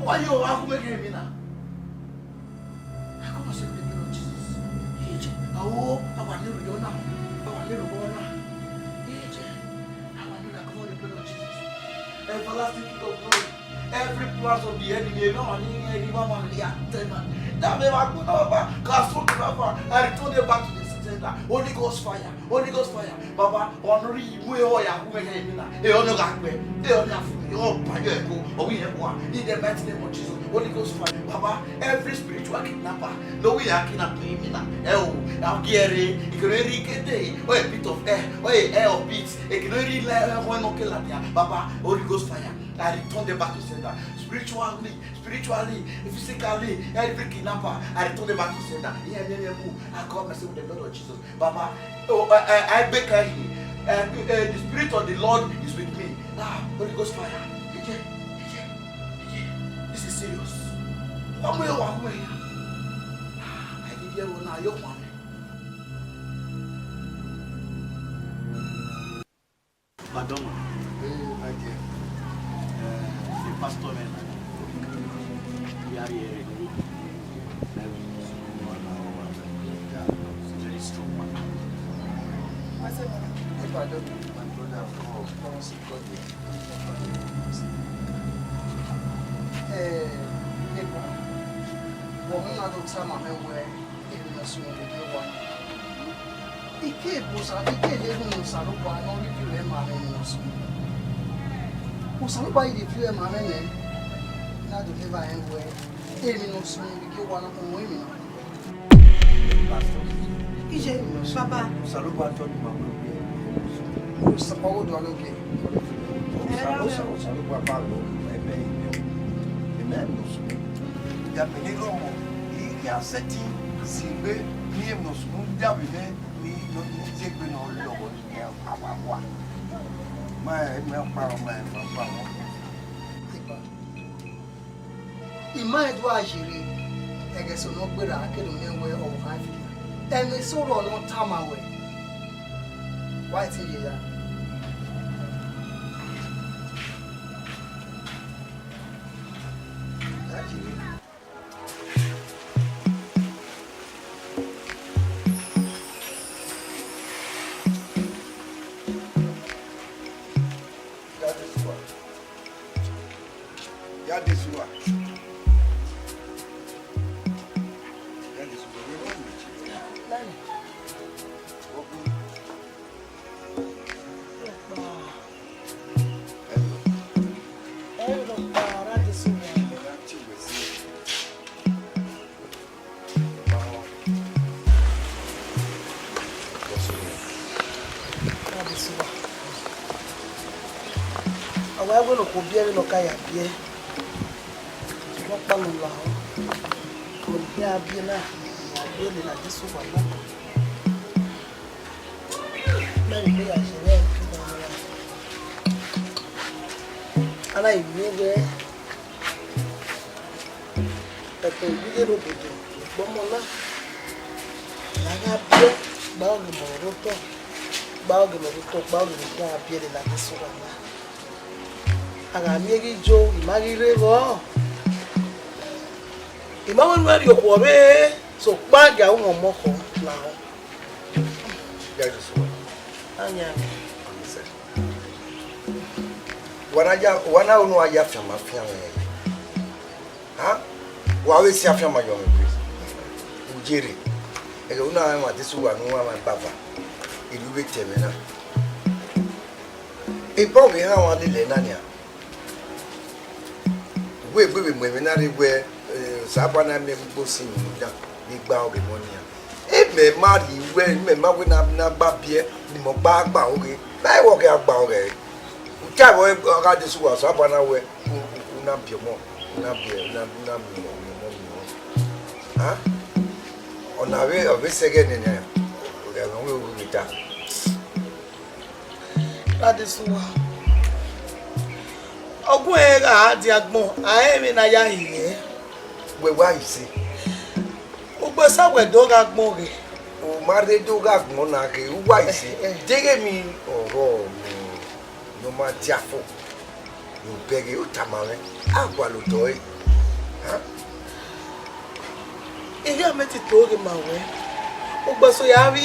Why you are making me now? I come and say the blood of Jesus. Oh, I want you to go now. I want you to go now. I want you to cover the blood of Jesus. Everlasting King of glory. Every plan of the enemy, no one in any one of the attendant. That may I go over, cast on the river, and return them back to the center. Holy Ghost fire, Holy Ghost fire. Baba, honoring you, we all are who may have they all know that way. They all have all by your echo, or we have one. In the mighty name of Jesus, Holy Ghost fire. Baba, every spiritual kidnapper, no, we are kidnapping me now. Oh, I'm Gary, you can really get day, or a bit of air, or a air of beats. You can really let one okay like that. Baba, Holy Ghost fire. I return them back to sender. Spiritually, physically, every kidnapper, I return them back to sender. I call myself with the blood of Jesus. Baba, I beg you, the Spirit of the Lord is with me. Holy Ghost fire. This is serious. One way. I did hear one now, your one. Madonna. My dear. The pastor man. We are here. Very strong man. If I don't meet my brother, I will see God. Woman, I don't tell my man where in the swing with the one. He can't was I can't even Saruba, and only you and my man in the swing. Was somebody if you and my man not to live anywhere. Aiming no swing, because one of them women. Ije, Papa. Saruba told me, my support do I look at? Saruba Pablo, I may. The man knows me. The Benigro, he has setting, Silver, near no smooth Davine, we don't take me no lower. My power man from Power. In my dwajiri, I guess no better I can remember or have you. And it's so long no time away. Why is it that? wá gbọ́dọ̀ kò bí ẹ̀rí lọ́ka yà bí ẹ̀ wọ́n pa lọ lọ àwọn kò bí abíẹ́ náà àbí èlé làdí sùnwà náà mẹ́rin pé àṣẹrẹ́ ẹ̀ kí wọ́n rẹ̀ ara ìwé rẹ̀ ẹ̀tọ́ ìbílẹ̀ lòdòdò ìgbọ́mọlá ìyára bíẹ́ gbá ògìmọ̀ rótọ́ gbá ògìmọ̀ abíẹ́ èlé làdí sùnwà náà ara mi rí jo ìmáríré rọ́ ìmáwọn mẹ́rin òkú ọ̀rẹ́ so gbáàgì àwọn ọmọkọ̀ làwọn. Wana unu aya fiama fiama ha wawe si afiama yo me ujere ege una ma desu wa nu wa ma baba ilu be temena e bo be ha wa le na nia we me na re we saba na me gbo si mi da ni gba oge mo nia e me ma ri we me ma we na gba bie ni mo gba oge lai wo ke agba oge Kai boy ga de suwa so abana we una bie mo una mi ha ona we o be sege ne ne o ga we o mi ta ga de suwa ogun e ga di agbon a mi na ya hiye we wa isi o gbe sawe do ga gbon re o ma re do ga gbon na ke o wa isi dege mi oro no ma diafo no bege o tamare agwa lo toy ha ihe meti to ge ma we o gbe so ya ri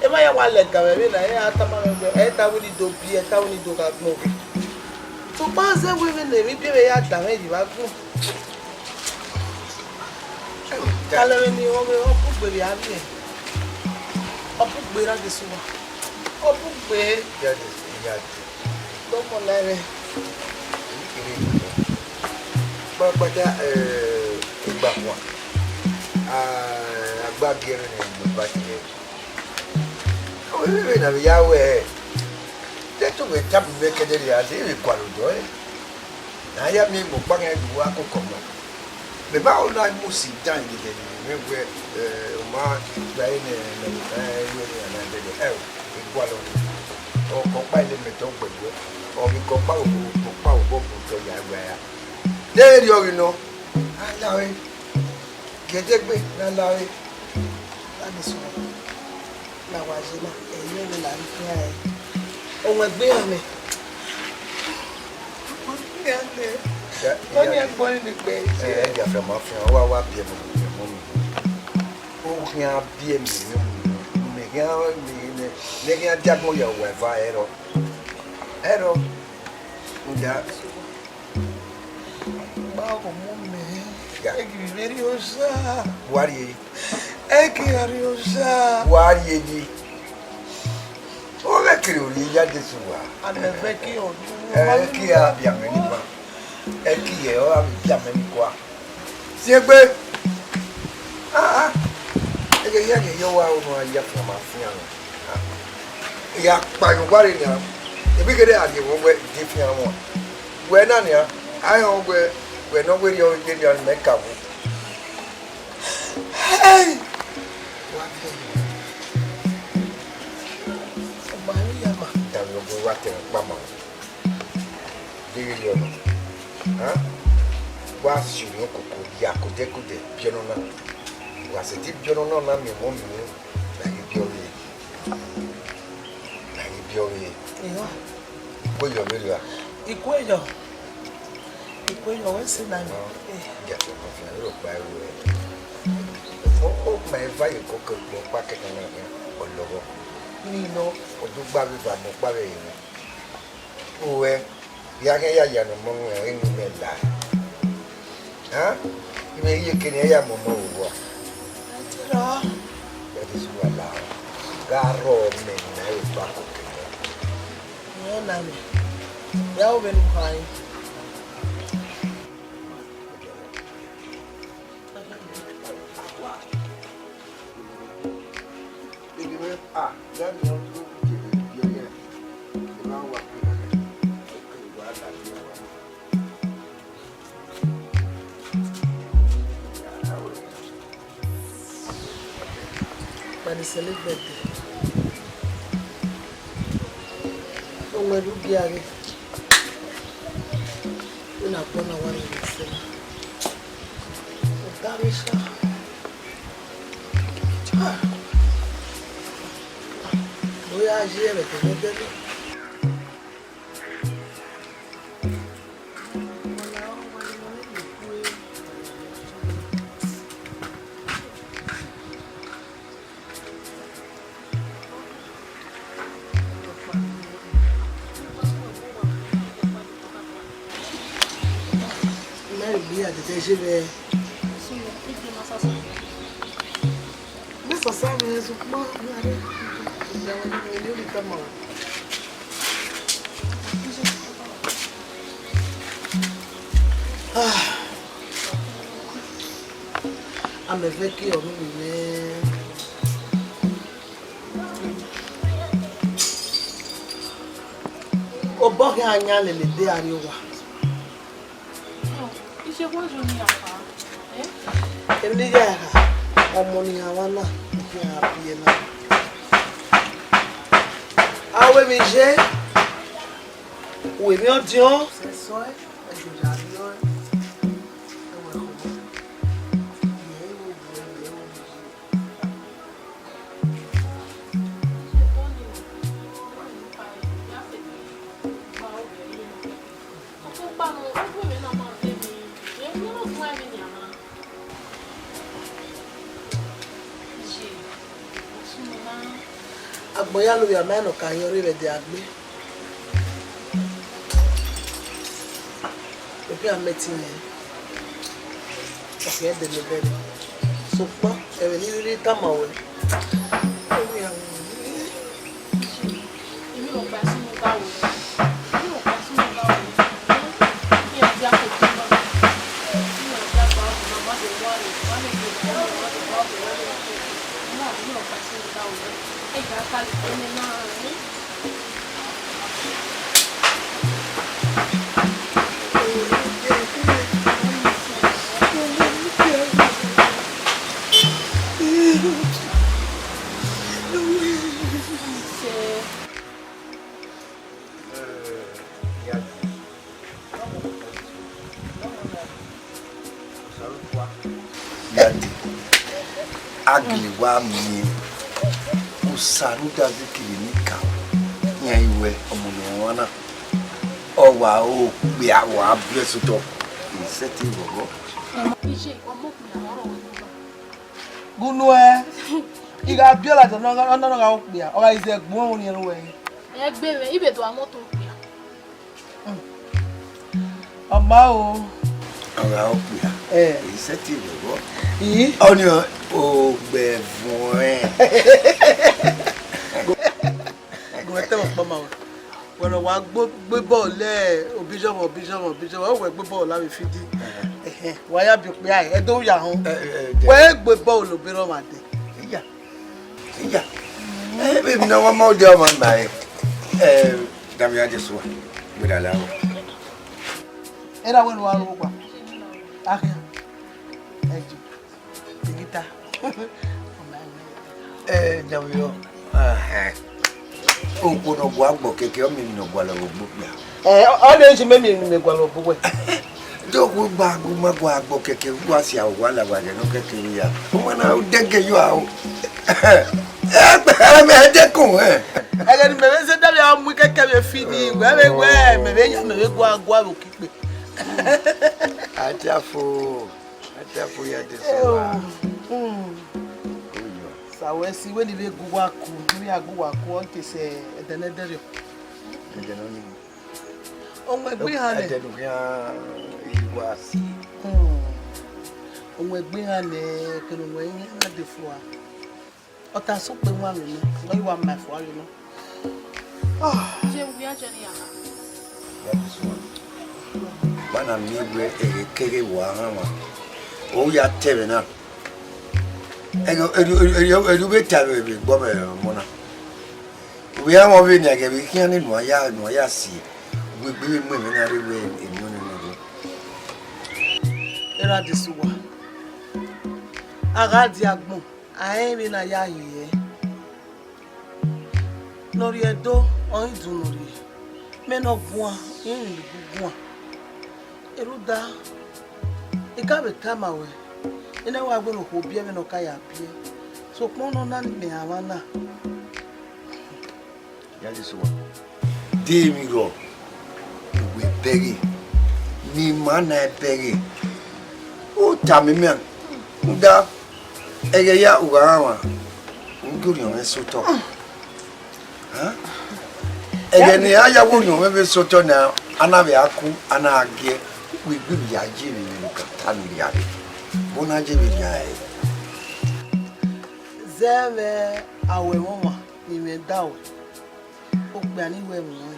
e ma ya wa le ga we na e atamare we e ta wi do bi e ta wi do ga gbon to pa ze we ne mi bi ya da me di ba gbon kale ni o we o pu gbe ya ri o pu gbe ra de so wa o pu gbe ya de Domo lere. Pada igba wa. Agba gere ni ba ti. O we na ya we. Te to we tabu be kedere ya se we kwalo do e. Na ya mi mo pa ngai du akoko mo. Me ba o na mo si dan de de me we o ma ba ine na we na de de e kwalo o ko pa ile me to gbedo o mi ko pa o to ya gba ya de ri o ri no alawe gedegbe na lawe la de so la wa je na eyin ni la fi ai ohun egbe mi Tony agbon ni pe e ja fe ma fi wa bi mo mi o ria bi mi me ga mi ne ga diagmo ya we va ero uja ba ko mo me e ki veri osa wari e ki ari osa wari ji o le kiri ori ya de suwa ane fe ki o e ki a bi ame ni ba e ki ye o a bi ame ni kwa si egbe e ge ya ge yo wa o no ya fa ma fi an ya pa yo wari ni ebi kede ade wo we di fi an mo we na ni ayo we no we yo de ni an me ka wo hey ba ni ya ma ta yo go wa te pa ma de yo ha wa si yo koko ya ko de bi no na wa se di bi no na mi mo mi na ni bi o ye Iyo. Ikweyo melu a. Ikweyo we se na mi. Ya so ko fi ro pa ewu e. O ma eva ye ko ko pa ke na ya olowo. Ni no o du gba bi ba mo pa be yin. O we ya ke ya no mo e ni me la. Ha? Ibe ye ke ni ya mo mo wo. Tira. Ya di su ala. Garo me na e pa ko. Nami. Ya o benu kai. Ah, dan yo tu je dia ya. Dia wa. and celebrate it. Oh, my Uwadiae. We're not going to want to say. That is we are here with the I'm a vecchio, man. Oh, Boggy, I know the day are you. Is your boy only a car? Eh? In the year, I'm only a one. Ah, oui, mais j'ai. Oui, mais on dit, c'est ça. Boya lo ya meno ka yori be de agbe e bi ameti yen o fe de le bere so po e we ni ri ta ma we Èmi ò gbà sínú báwo. Èmi ò gbà sínú báwo. Kí ẹ ti àkókò náà. Kí ẹ ti àgbà ọ̀gbìn náà má lè wá lè wá lè gbé ìwọ́n lè wá lè wá lè wá lè wá lè. Èmi ò gbà sínú báwo. Ẹ gbà kalẹ̀ ẹni náà rẹ̀. Agli wa mi usaruda zikilinika nya iwe omuno wana owa o gbe awa blesuto inseti gogo Ije ọmọkùnrin àwọn ọ̀rọ̀ wọn. gunu e iga biola to no ga okpia o ga ise gbon oni enu we Ẹ gbé rẹ̀ ibẹ̀ tó àmọ́ tó pè á. ọma o owa okpia inseti gogo yi oni o gbe fun e go te mo pa ma wo wa gbe ball le obijomo o we gbe ball la mi fidi wa ya bi pe ai e do ya hun we gbe ball obi ro ma de iya be mi na wa ma o de o ma na dami ya jesu we da la era bueno wa ro kwa akia eji digita dami yo o ko no bo agbo keke o mi no bo la ogbo bia o le nse memi ni gwa lo bo we jogu gbagu magbo agbo keke gwa si awo wala wa de no keke ya o na o dege yo awo me de kun ele ni mebe se dabi amu keke be fini we mebe ya mebe gwa lo kipe Atafo ya de sewa sawe si we ni be gwa ku mi agwa ku on te se edenedere edenoni on egbe han le edenu ya igwa si on egbe han le kenu we yin na de fo a ota so pe wa mi no lo wa ma fo ayo no Ṣé Uwadiae ni àná? ya de sewa bana mi gbe kere wa hama o ya tebe na edu be tabe be gbo me mona we am over ni agabe kian ni no ya si we mu me na rewe enu ni no era de suwa aga di agbon ayin mi na ya yiye Nori edo on do nori. Men of one in the good one. Eruda. It can't be time away. You know I'm going to hope you no kaya appear. So come on me Havana. Yali so. Demi go. We beg. Ni mana beg. O tami me. Uda. Ege ya ugawa. Nguri on soto. Huh? Ege ni aya wo nyo me soto na anabe aku ana age. We be ya jiri ni katani ya. Bona jiri ya. Zeve awe mama ni me dawo. O gba ni we mo.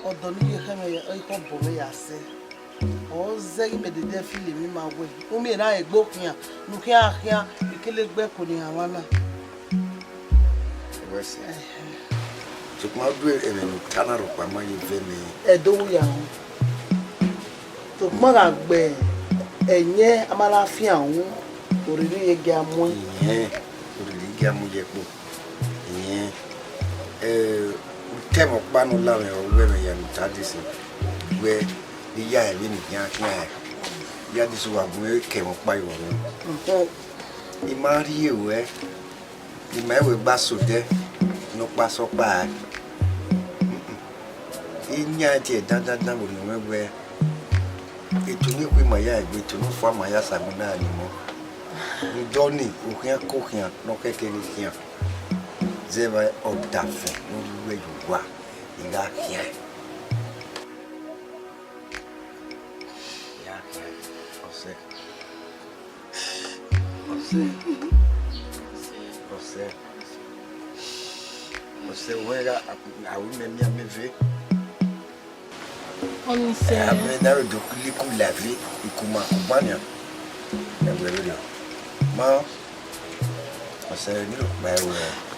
Odo ni ye keme ye ko bo me ya se. O ze me de de feel mi ma we. O mi na egbo kian. Nu kian kian ikele gbe ko ni Havana. Wese. So kuma do e me tanaro pa ma ye ve me. Edo ya ho. To kuma ga gbe enye amala fi awun oriri ye ga mo. Oriri ga mo je po. Temo panu la me o we me ya ntadisi. We iya e ni yan kan. Ya disu wa bu e ke mo pa iwo no. Imari ewe. Imewe basode no pa so pa. Inya ti dandan wo ni we. Etuni kwi maya egbe tunu fo maya samuna ni mo. Ndoni okian kokian no kekere kian. Zeva odafe no we yuwa. Inga kian. Ya kian. Ose. Você wera a une minha me vê. On sait. A menina do clico leve e com uma companhia. É verdade. Mas você não vai o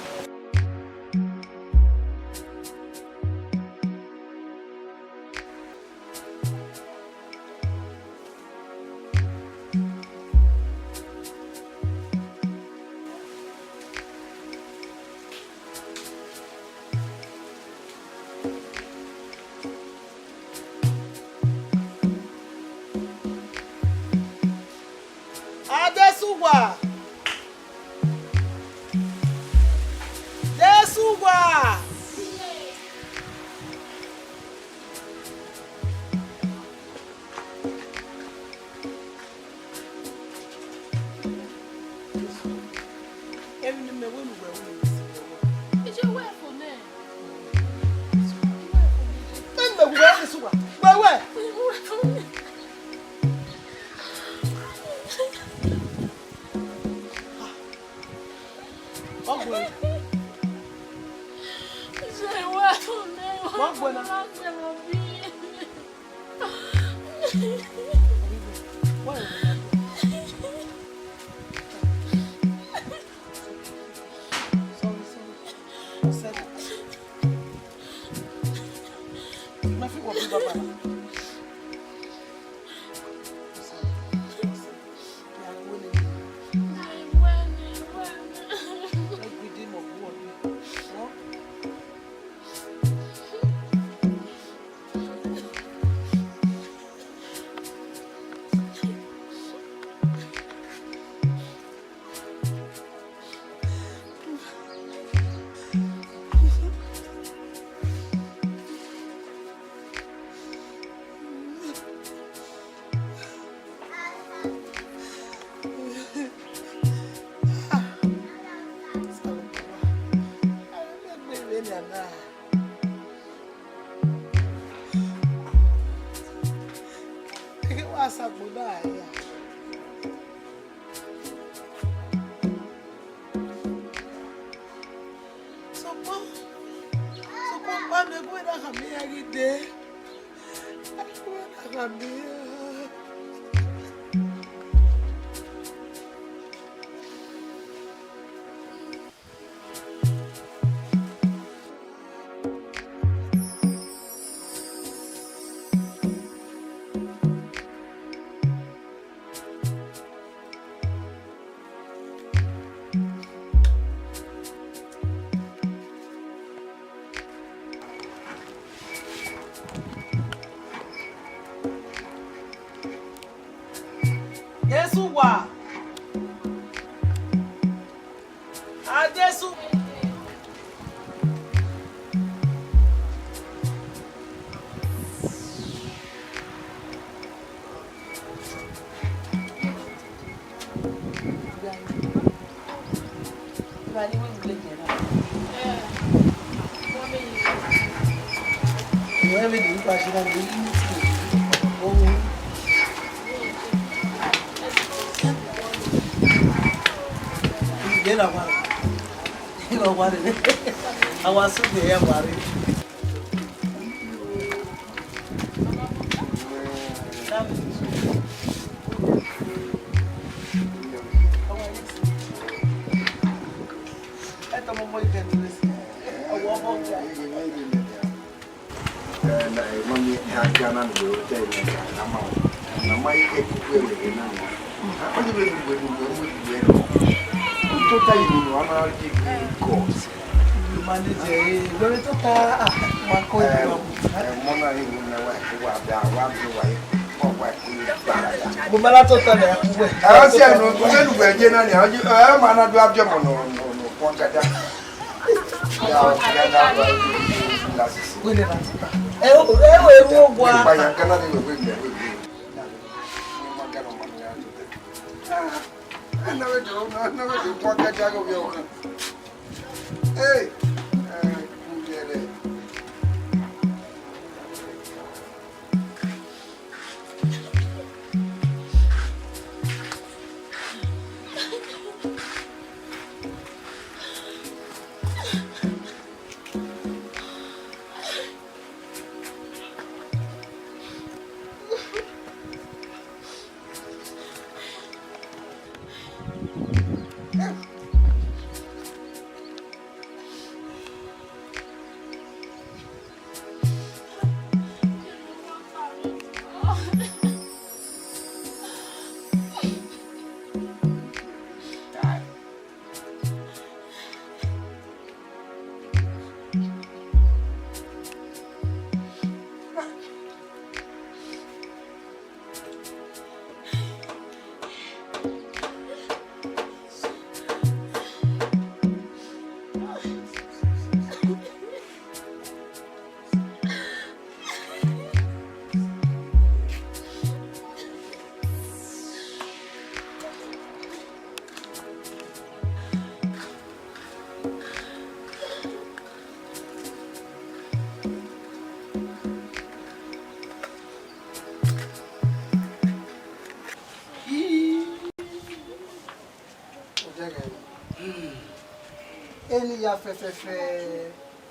Any ya fe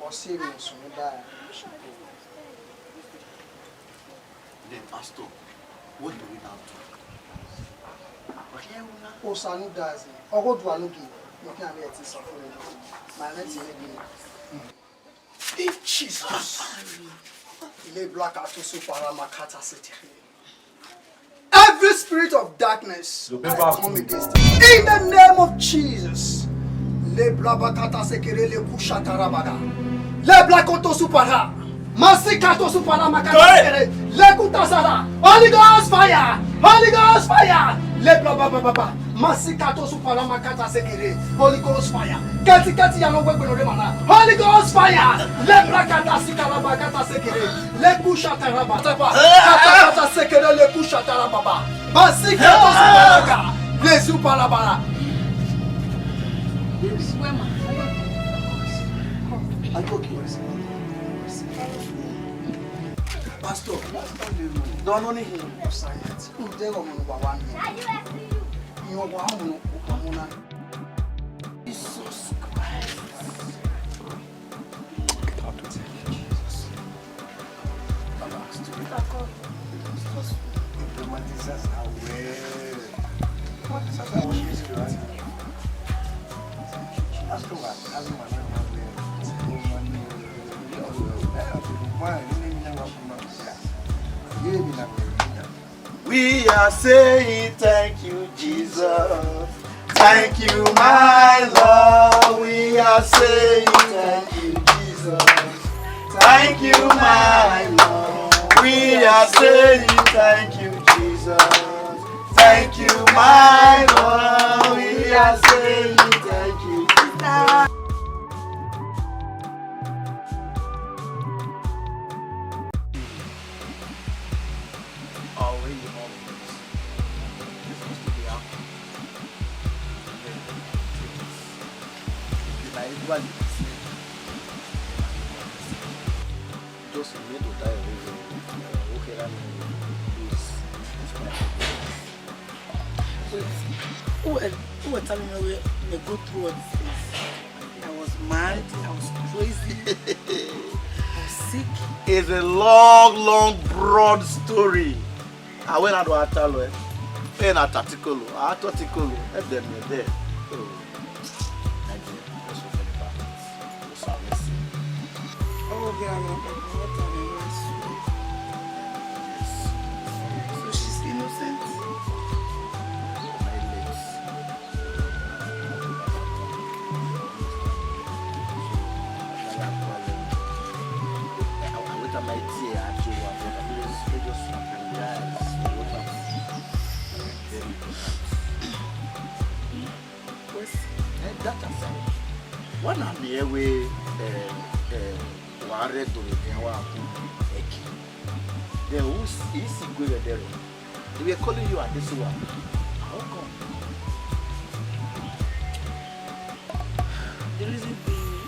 or serious on that. Then, Pastor, what do we now do? O Sanu does it. Or what do I look at? You can't let it suffer. My let's in Jesus. Le black AOTOSI paramakata city. Every spirit of darkness, I come against it. In the name of Jesus. Le blabakata sekere le kushata rabada. Le blakoto supara. Masikato supara makata sekere. Le kutasara. Holy Ghost fire. Holy Ghost fire. Le blabababa. Masikato supara makata sekere. Holy Ghost fire. Kati kati ya longwe kweno remana. Holy Ghost fire. Le blakata sikara bakata sekere. Le kushata rabata. Kata sekere le kushata rababa. Masikato supara. Le supara bara. Pastor, don't only him. Jesus Christ. We are saying thank you, Jesus. Thank you, my Lord. We are saying thank you, Jesus. Thank you, my Lord. We are saying thank you, Jesus. Thank you, my Lord. We are saying thank you, Jesus. Just remain to die. Who were telling me we go through all these things? I was mad, I was crazy, I was sick. It's a long, broad story. I went out to Atalo, and at Tatikolo, and then we're there. Oh, so she's innocent. One of the way ware to the Eki. Then who's easy going there? They were calling you at this one. How come? The reason being,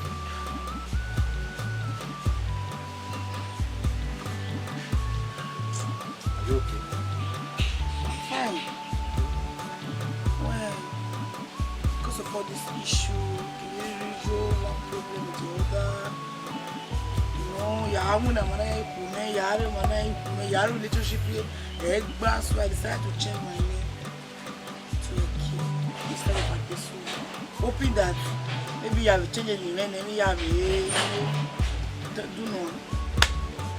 are you okay? fine. Well, because of all this issue, one problem with the other. You know, your relationship here, so I decided to change my name to Eki instead of Adesu. Hoping that maybe you have changed your name, maybe you have do know.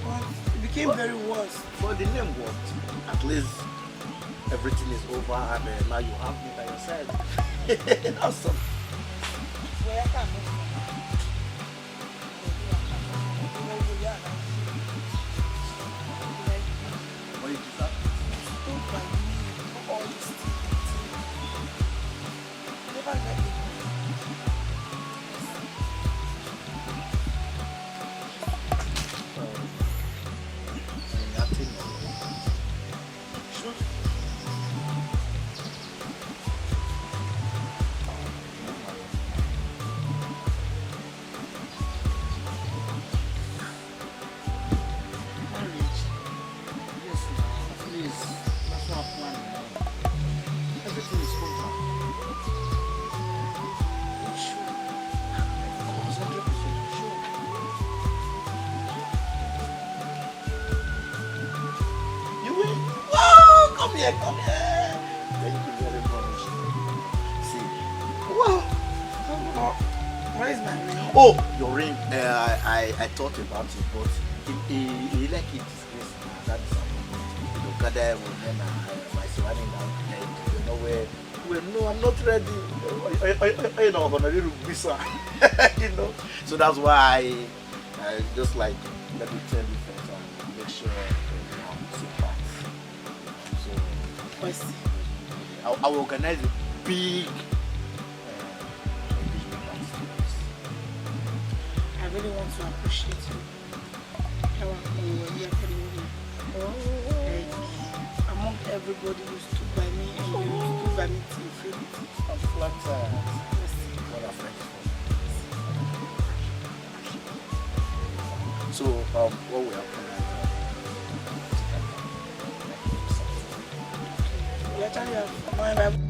But it became very worse. But the name worked. At least everything is over and now you have me by your side. Awesome. Where I can What did you say? don't buy me all this thing. Never let me go. Nothing. Sure. Marriage. Yes, please. That's not plan. Everything is over. Sure. I was 100% sure. You will? Oh, come here. Thank you very much. See. Wow. Where is my ring? Oh, your ring. I thought about it, but he like it disgrace. That's you know, gather women my surrounding now. You know where? Well, no, I'm not ready. You know, I'm gonna do visa. You know, so that's why I just like let me tell you first and make sure I'm super. So West. I will organize a big. I really want to appreciate you. How you were here for the woman. Like, among everybody you stood by me and you stood by me till infinity. I'm flattered. Yes. What a friend. So, what will happen? You actually have my Bible.